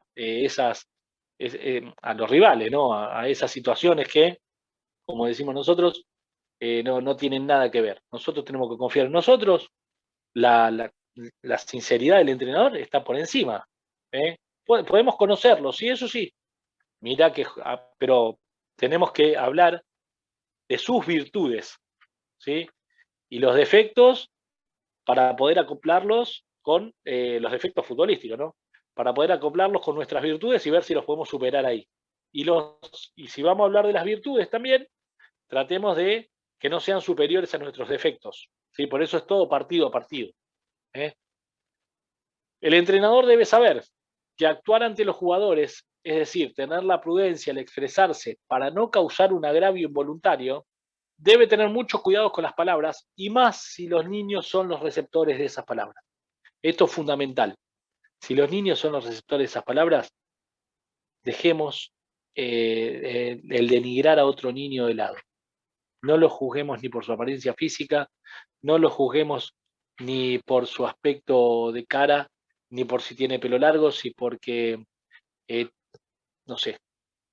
los rivales, ¿no? A esas situaciones que, como decimos nosotros, no tienen nada que ver. Nosotros tenemos que confiar en nosotros, la sinceridad del entrenador está por encima. ¿Eh? Podemos conocerlo, sí, eso sí. Mira que, pero tenemos que hablar de sus virtudes, ¿sí? Y los defectos para poder acoplarlos con los defectos futbolísticos, ¿no? Para poder acoplarlos con nuestras virtudes y ver si los podemos superar ahí. Y si vamos a hablar de las virtudes también, tratemos de que no sean superiores a nuestros defectos, ¿sí? Por eso es todo partido a partido. ¿Eh? El entrenador debe saber que actuar ante los jugadores, es decir, tener la prudencia al expresarse para no causar un agravio involuntario, debe tener mucho cuidado con las palabras y más si los niños son los receptores de esas palabras. Esto es fundamental. Si los niños son los receptores de esas palabras, dejemos el denigrar a otro niño de lado. No lo juzguemos ni por su apariencia física, no lo juzguemos ni por su aspecto de cara, ni por si tiene pelo largo, si porque, eh, no sé,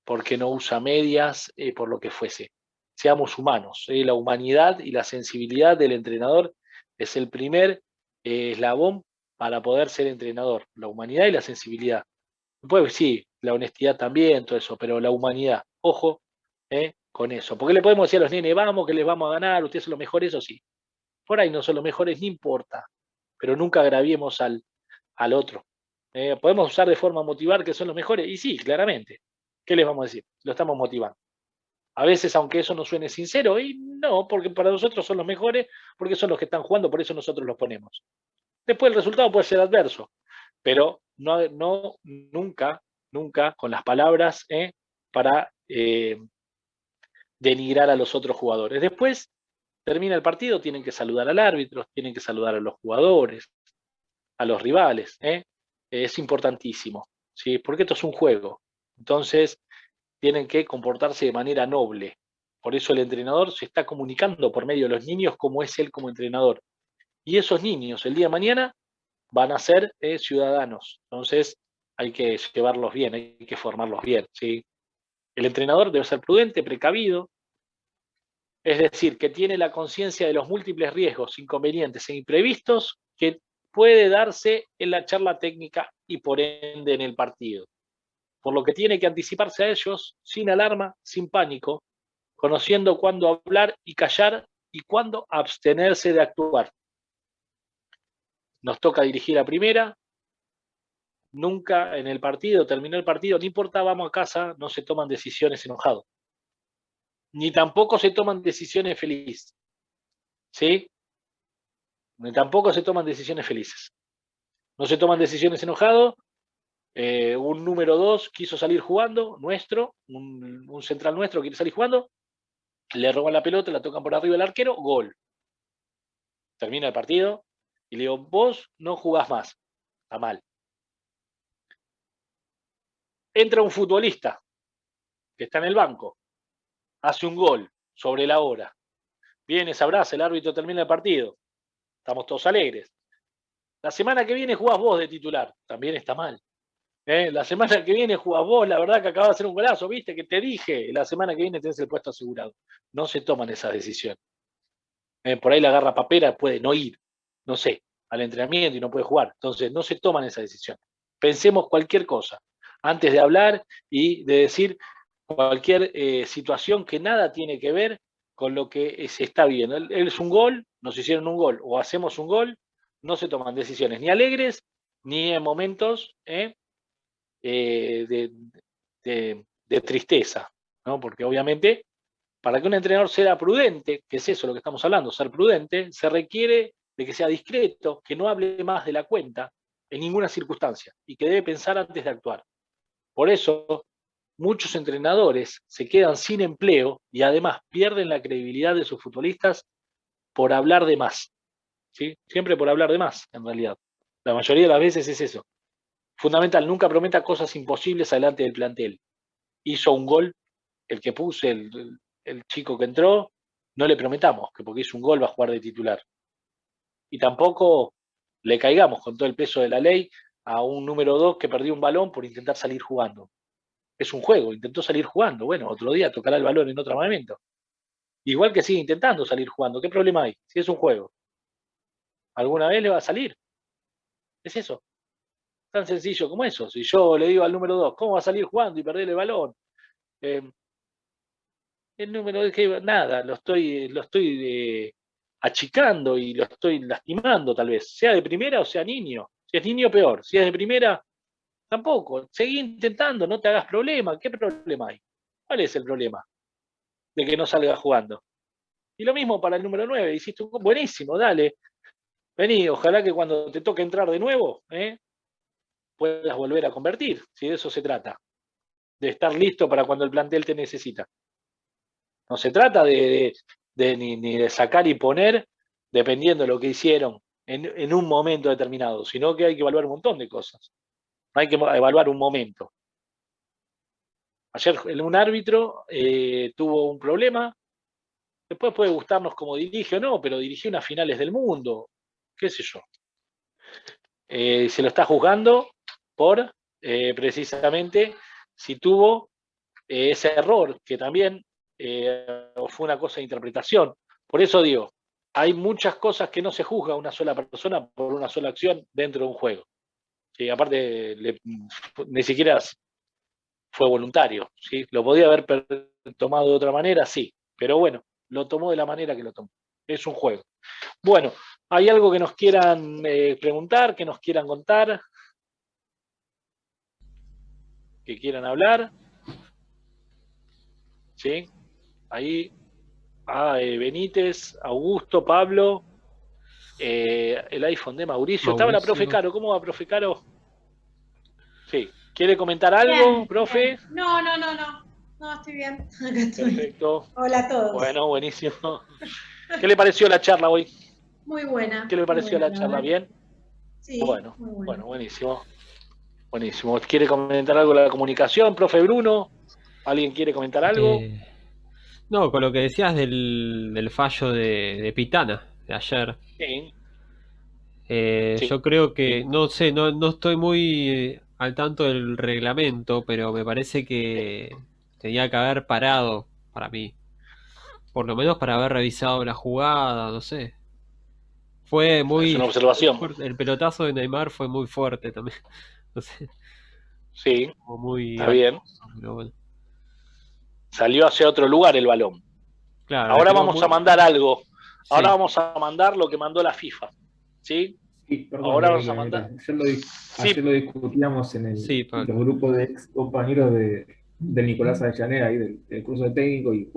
porque no usa medias, por lo que fuese. Seamos humanos. La humanidad y la sensibilidad del entrenador es el primer eslabón para poder ser entrenador. La humanidad y la sensibilidad. Pues sí, la honestidad también, todo eso, pero la humanidad, ojo, con eso. Porque le podemos decir a los nenes, vamos, que les vamos a ganar, ustedes son los mejores, eso sí. Por ahí no son los mejores, no importa, pero nunca agraviemos al otro. Podemos usar de forma motivar que son los mejores, y sí, claramente. ¿Qué les vamos a decir? Lo estamos motivando. A veces, aunque eso no suene sincero, y no, porque para nosotros son los mejores, porque son los que están jugando, por eso nosotros los ponemos. Después el resultado puede ser adverso, pero nunca, nunca con las palabras para denigrar a los otros jugadores. Después termina el partido, tienen que saludar al árbitro, tienen que saludar a los jugadores, a los rivales. Es importantísimo, ¿sí? Porque esto es un juego. Entonces, tienen que comportarse de manera noble. Por eso el entrenador se está comunicando por medio de los niños como es él como entrenador. Y esos niños, el día de mañana, van a ser ciudadanos. Entonces, hay que llevarlos bien, hay que formarlos bien, ¿sí? El entrenador debe ser prudente, precavido, es decir, que tiene la conciencia de los múltiples riesgos, inconvenientes e imprevistos que puede darse en la charla técnica y por ende en el partido. Por lo que tiene que anticiparse a ellos sin alarma, sin pánico, conociendo cuándo hablar y callar y cuándo abstenerse de actuar. Nos toca dirigir a primera. Nunca en el partido, terminó el partido, no importa, vamos a casa, no se toman decisiones enojados. Ni tampoco se toman decisiones felices. ¿Sí? Ni tampoco se toman decisiones felices. No se toman decisiones enojados. Un número 2 quiso salir jugando, nuestro, un central nuestro quiere salir jugando, le roban la pelota, la tocan por arriba del arquero, gol. Termina el partido y le digo, vos no jugás más. Está mal. Entra un futbolista que está en el banco, hace un gol sobre la hora. Viene, se abraza, el árbitro termina el partido. Estamos todos alegres. La semana que viene jugás vos de titular. También está mal. La semana que viene jugás vos, la verdad que acabas de hacer un golazo, viste que te dije, la semana que viene tenés el puesto asegurado. No se toman esas decisiones. Por ahí la garra papera puede no ir, no sé, al entrenamiento y no puede jugar. Entonces, no se toman esa decisión. Pensemos cualquier cosa antes de hablar y de decir cualquier situación que nada tiene que ver con lo que se está viendo. Él es un gol, nos hicieron un gol o hacemos un gol, no se toman decisiones ni alegres ni en momentos de tristeza, ¿no? Porque obviamente para que un entrenador sea prudente, que es eso lo que estamos hablando, ser prudente, se requiere de que sea discreto, que no hable más de la cuenta en ninguna circunstancia y que debe pensar antes de actuar. Por eso, muchos entrenadores se quedan sin empleo y además pierden la credibilidad de sus futbolistas por hablar de más. ¿Sí? Siempre por hablar de más, en realidad. La mayoría de las veces es eso. Fundamental, nunca prometa cosas imposibles adelante del plantel. Hizo un gol, el que puse, el chico que entró, no le prometamos que porque hizo un gol va a jugar de titular. Y tampoco le caigamos con todo el peso de la ley a un número 2 que perdió un balón por intentar salir jugando. Es un juego, intentó salir jugando. Bueno, otro día tocará el balón en otro momento. Igual que sigue intentando salir jugando. ¿Qué problema hay? Si es un juego. ¿Alguna vez le va a salir? Es eso. Tan sencillo como eso. Si yo le digo al número 2, ¿cómo va a salir jugando y perder el balón? El número es que nada, lo estoy achicando y lo estoy lastimando tal vez, sea de primera o sea niño. Si es niño, peor. Si es de primera, tampoco. Seguí intentando, no te hagas problema. ¿Qué problema hay? ¿Cuál es el problema de que no salga jugando? Y lo mismo para el número 9. Hiciste un buenísimo, dale. Vení, ojalá que cuando te toque entrar de nuevo, puedas volver a convertir, si de eso se trata. De estar listo para cuando el plantel te necesita. No se trata ni de sacar y poner dependiendo de lo que hicieron en un momento determinado, sino que hay que evaluar un montón de cosas. Hay que evaluar un momento. Ayer un árbitro tuvo un problema, después puede gustarnos como dirige o no, pero dirigió unas finales del mundo, qué sé yo. Se lo está juzgando por precisamente si tuvo ese error, que también fue una cosa de interpretación. Por eso digo, hay muchas cosas que no se juzga a una sola persona por una sola acción dentro de un juego. Aparte, ni siquiera fue voluntario, ¿sí? Lo podía haber tomado de otra manera, sí, pero bueno, lo tomó de la manera que lo tomó. Es un juego. Bueno, ¿hay algo que nos quieran preguntar, que nos quieran contar? ¿Que quieran hablar? ¿Sí? Ahí, Benítez, Augusto, Pablo, el iPhone de Mauricio. Estaba la profe Mauricio. Caro. ¿Cómo va, profe Caro? Sí. ¿Quiere comentar algo, Bien, profe? bien. No, estoy bien. Acá estoy. Perfecto. Hola a todos. Bueno, buenísimo. ¿Qué le pareció la charla hoy? Muy buena. ¿Qué le pareció la charla? ¿Bien? Sí, Bueno, muy buena. bueno, buenísimo. Buenísimo. ¿Quiere comentar algo de la comunicación, profe Bruno? ¿Alguien quiere comentar algo? No, con lo que decías del fallo de Pitana de ayer. Sí. Yo creo que, no sé, no estoy muy al tanto del reglamento, pero me parece que tenía que haber parado para mí. Por lo menos para haber revisado la jugada, no sé. Fue Es muy una observación. fuerte. El pelotazo de Neymar fue muy fuerte también. No sé, Sí, como muy está bien. acoso, pero bueno. Salió hacia otro lugar el balón. Claro, le Ahora pegó vamos muy... a mandar algo. Ahora Sí, vamos a mandar lo que mandó la FIFA. ¿Sí? Sí, perdón, Ahora vamos a mandar. ayer Sí, lo discutíamos en sí, los Pablo. grupos de ex compañeros de Nicolás Avellaneda, ahí del curso de técnico, y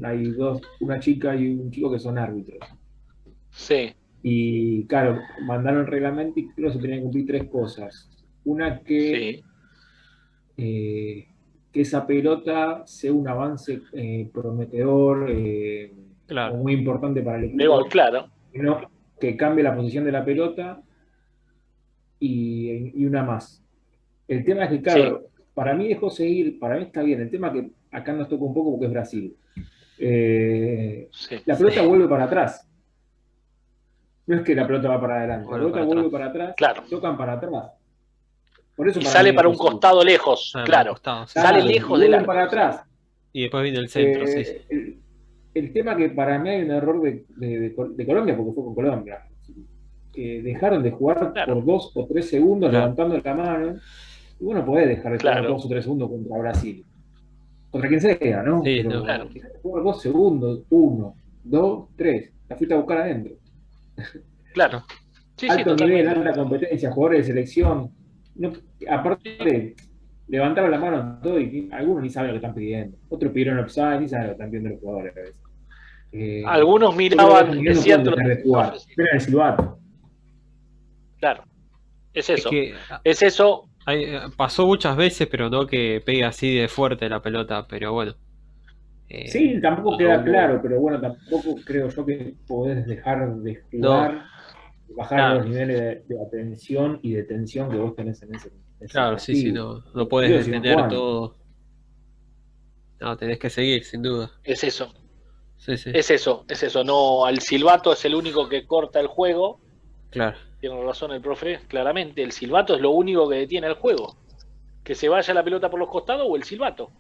hay una chica y un chico que son árbitros. sí, Y claro, mandaron el reglamento y creo que se tenían que cumplir tres cosas. Una, sí. que esa pelota sea un avance prometedor, Claro, o muy importante para el De gol, equipo, claro. que cambie la posición de la pelota y una más. El tema es que, Sí, claro, para mí dejó seguir, para mí está bien. El tema es que acá nos toca un poco porque es Brasil. sí. La sí. pelota vuelve para atrás. No es que la pelota va para adelante, la Vuelve pelota para vuelve atrás. para atrás, Claro. tocan para atrás. Por eso Y para mí sale para dejó un seguir. costado lejos, Ah, para el claro. costado, sí. Sale Claro, y lejos del vuelven para arco. atrás. Y después viene el centro, sí. El tema que para mí hay un error de Colombia, porque fue con Colombia, que dejaron de jugar Claro, por 2 o 3 segundos Claro, levantando la mano. Y bueno, podés dejar de jugar claro, 2 o 3 segundos contra Brasil. Contra quien sea, ¿no? sí, Pero no. claro. dejar de jugar 2 segundos, 1, 2, 3. La fuiste a buscar adentro. Claro. Sí, sí, Alto nivel, totalmente. alta competencia, jugadores de selección. No, aparte, levantaron la mano todo y algunos ni saben lo que están pidiendo. Otros pidieron offside, ni saben lo que están pidiendo los jugadores a veces. Algunos Yo creo que a ese miraban, nivel es no pueden cierto, dejar de jugar. profes, Miren el silbato. claro, es Es eso. que Es eso, pasó muchas veces, pero no que pegue así de fuerte la pelota, pero bueno. Sí, tampoco No queda hubo... claro, pero bueno, tampoco creo yo que podés dejar de No, jugar, bajar claro, los niveles de atención y de tensión que vos tenés en ese claro, sí, sí, partido. no Los puedes partidos siguen detener jugando. todo. No, tenés que seguir, sin duda. es eso. Sí, sí, Es eso, es eso. No, el silbato es el único que corta el juego. claro. Tiene razón el profe, claramente. El silbato es lo único que detiene el juego. Que se vaya la pelota por los costados o el silbato.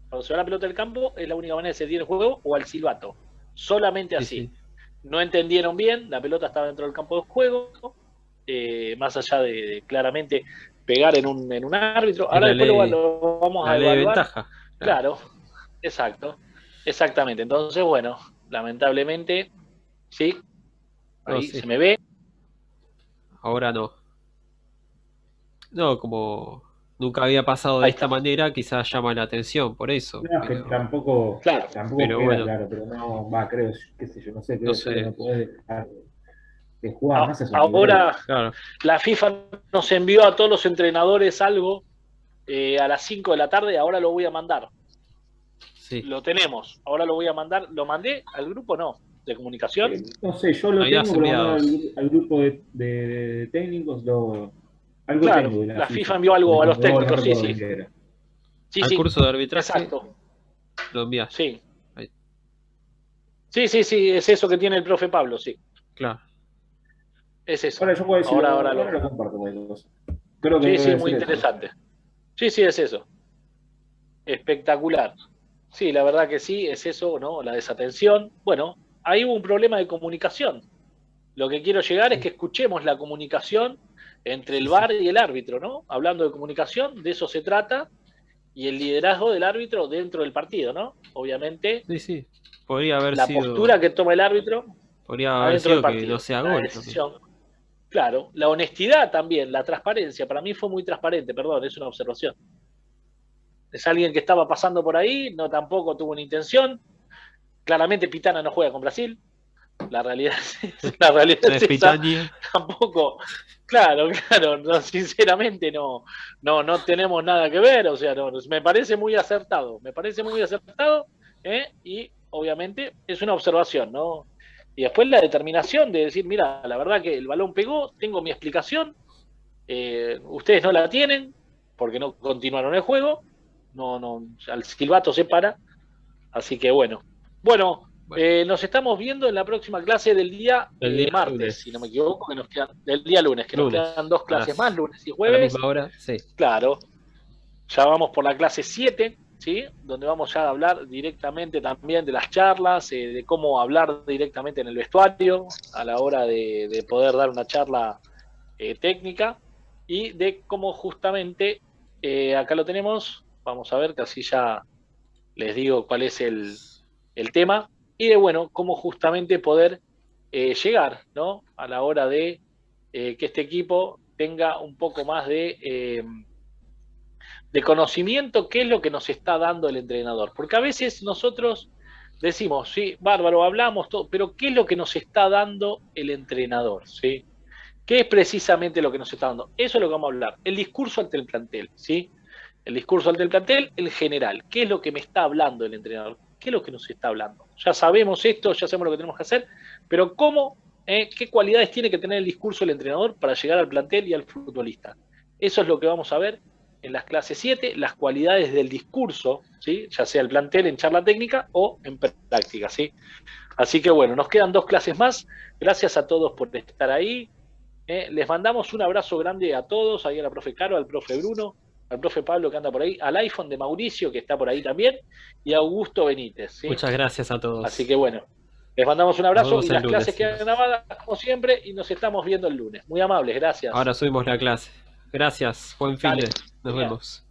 Cuando se va la pelota del campo, es la única manera de se detiene el juego o al silbato. Solamente Sí, así. sí. No entendieron bien, la pelota estaba dentro del campo de juego, más allá de claramente pegar en un árbitro. Es Ahora después lo vamos la a ley de evaluar. ventaja. Claro, exacto. Exactamente. Entonces, bueno, lamentablemente, sí, No, ahí sí. se me ve. Ahora no. No, como nunca había pasado de Ahí esta está. manera, quizás llama la atención por eso. No, es que tampoco Claro, pero queda bueno, claro, pero no, va, creo, qué sé yo, no sé, no creo yo que sé. no podés dejar de jugar, más es un nivel. Ahora Claro, la FIFA nos envió a todos los entrenadores algo a las 5 de la tarde, ahora lo voy a mandar. sí. Lo tenemos, ahora lo voy a mandar. ¿Lo mandé al grupo? No, de comunicación. No sé, yo lo Habías tengo, pero enviado. al grupo de técnicos, algo Claro, tengo de la FIFA envió algo a los técnicos, sí, sí. Sí, Al sí, curso de arbitraje exacto. lo envías. Sí. Ahí. Sí, sí, sí, es eso que tiene el profe Pablo, sí. Claro. Es eso. Ahora yo puedo decirlo, Ahora ahora lo comparto cualquier cosa. Creo que Sí, sí, debe muy ser eso. interesante. Sí, sí, es eso. Espectacular. Sí, la verdad que sí, es eso, ¿no? La desatención. Bueno, ahí hubo un problema de comunicación. Lo que quiero llegar es que escuchemos la comunicación entre el VAR y el árbitro, ¿no? Hablando de comunicación, de eso se trata. y el liderazgo del árbitro dentro del partido, ¿no? Obviamente, Sí. Podría haber la sido. postura que toma el árbitro Podría haber adentro del sido que partido. no sea La gol. decisión. Claro, la honestidad también, la transparencia. Para mí fue muy transparente, perdón, es una observación. Es alguien que estaba pasando por ahí, no tampoco tuvo una intención. Claramente Pitana no juega con Brasil. La realidad es esa. Pitania. Tampoco, claro, no, sinceramente no tenemos nada que ver, o sea, me parece muy acertado, y obviamente es una observación, ¿no? Y después la determinación de decir, mira, la verdad que el balón pegó, tengo mi explicación, ustedes no la tienen, porque no continuaron el juego, al silbato se para, así que bueno, nos estamos viendo en la próxima clase del día martes, lunes. Si no me equivoco, que nos quedan, del día lunes, que nos quedan 2 clases más, lunes y jueves. A la misma hora, sí. Claro, ya vamos por la clase 7, ¿sí? Donde vamos ya a hablar directamente también de las charlas, de cómo hablar directamente en el vestuario a la hora de poder dar una charla técnica, y de cómo justamente, acá lo tenemos, vamos a ver que así ya les digo cuál es el tema, y de cómo justamente poder llegar, ¿no? A la hora de que este equipo tenga un poco más de conocimiento, qué es lo que nos está dando el entrenador. Porque a veces nosotros decimos, sí, bárbaro, hablamos todo, pero ¿qué es lo que nos está dando el entrenador? ¿Sí? ¿Qué es precisamente lo que nos está dando? Eso es lo que vamos a hablar. El discurso ante el plantel, ¿sí? El discurso ante el plantel, el general. ¿Qué es lo que me está hablando el entrenador? ¿Qué es lo que nos está hablando? Ya sabemos esto, ya sabemos lo que tenemos que hacer, pero ¿cómo, qué cualidades tiene que tener el discurso del entrenador para llegar al plantel y al futbolista? Eso es lo que vamos a ver en las clases 7, las cualidades del discurso, ¿sí? Ya sea el plantel en charla técnica o en práctica, ¿sí? Así que nos quedan 2 clases más. Gracias a todos por estar ahí. Les mandamos un abrazo grande a todos, ahí a la profe Caro, al profe Bruno, al profe Pablo que anda por ahí, al iPhone de Mauricio que está por ahí también, y a Augusto Benítez, ¿sí? Muchas gracias a todos. Así que les mandamos un abrazo y las clases quedan grabadas como siempre y nos estamos viendo el lunes. Muy amables, gracias. Ahora subimos la clase. Gracias, buen fin de. Nos vemos.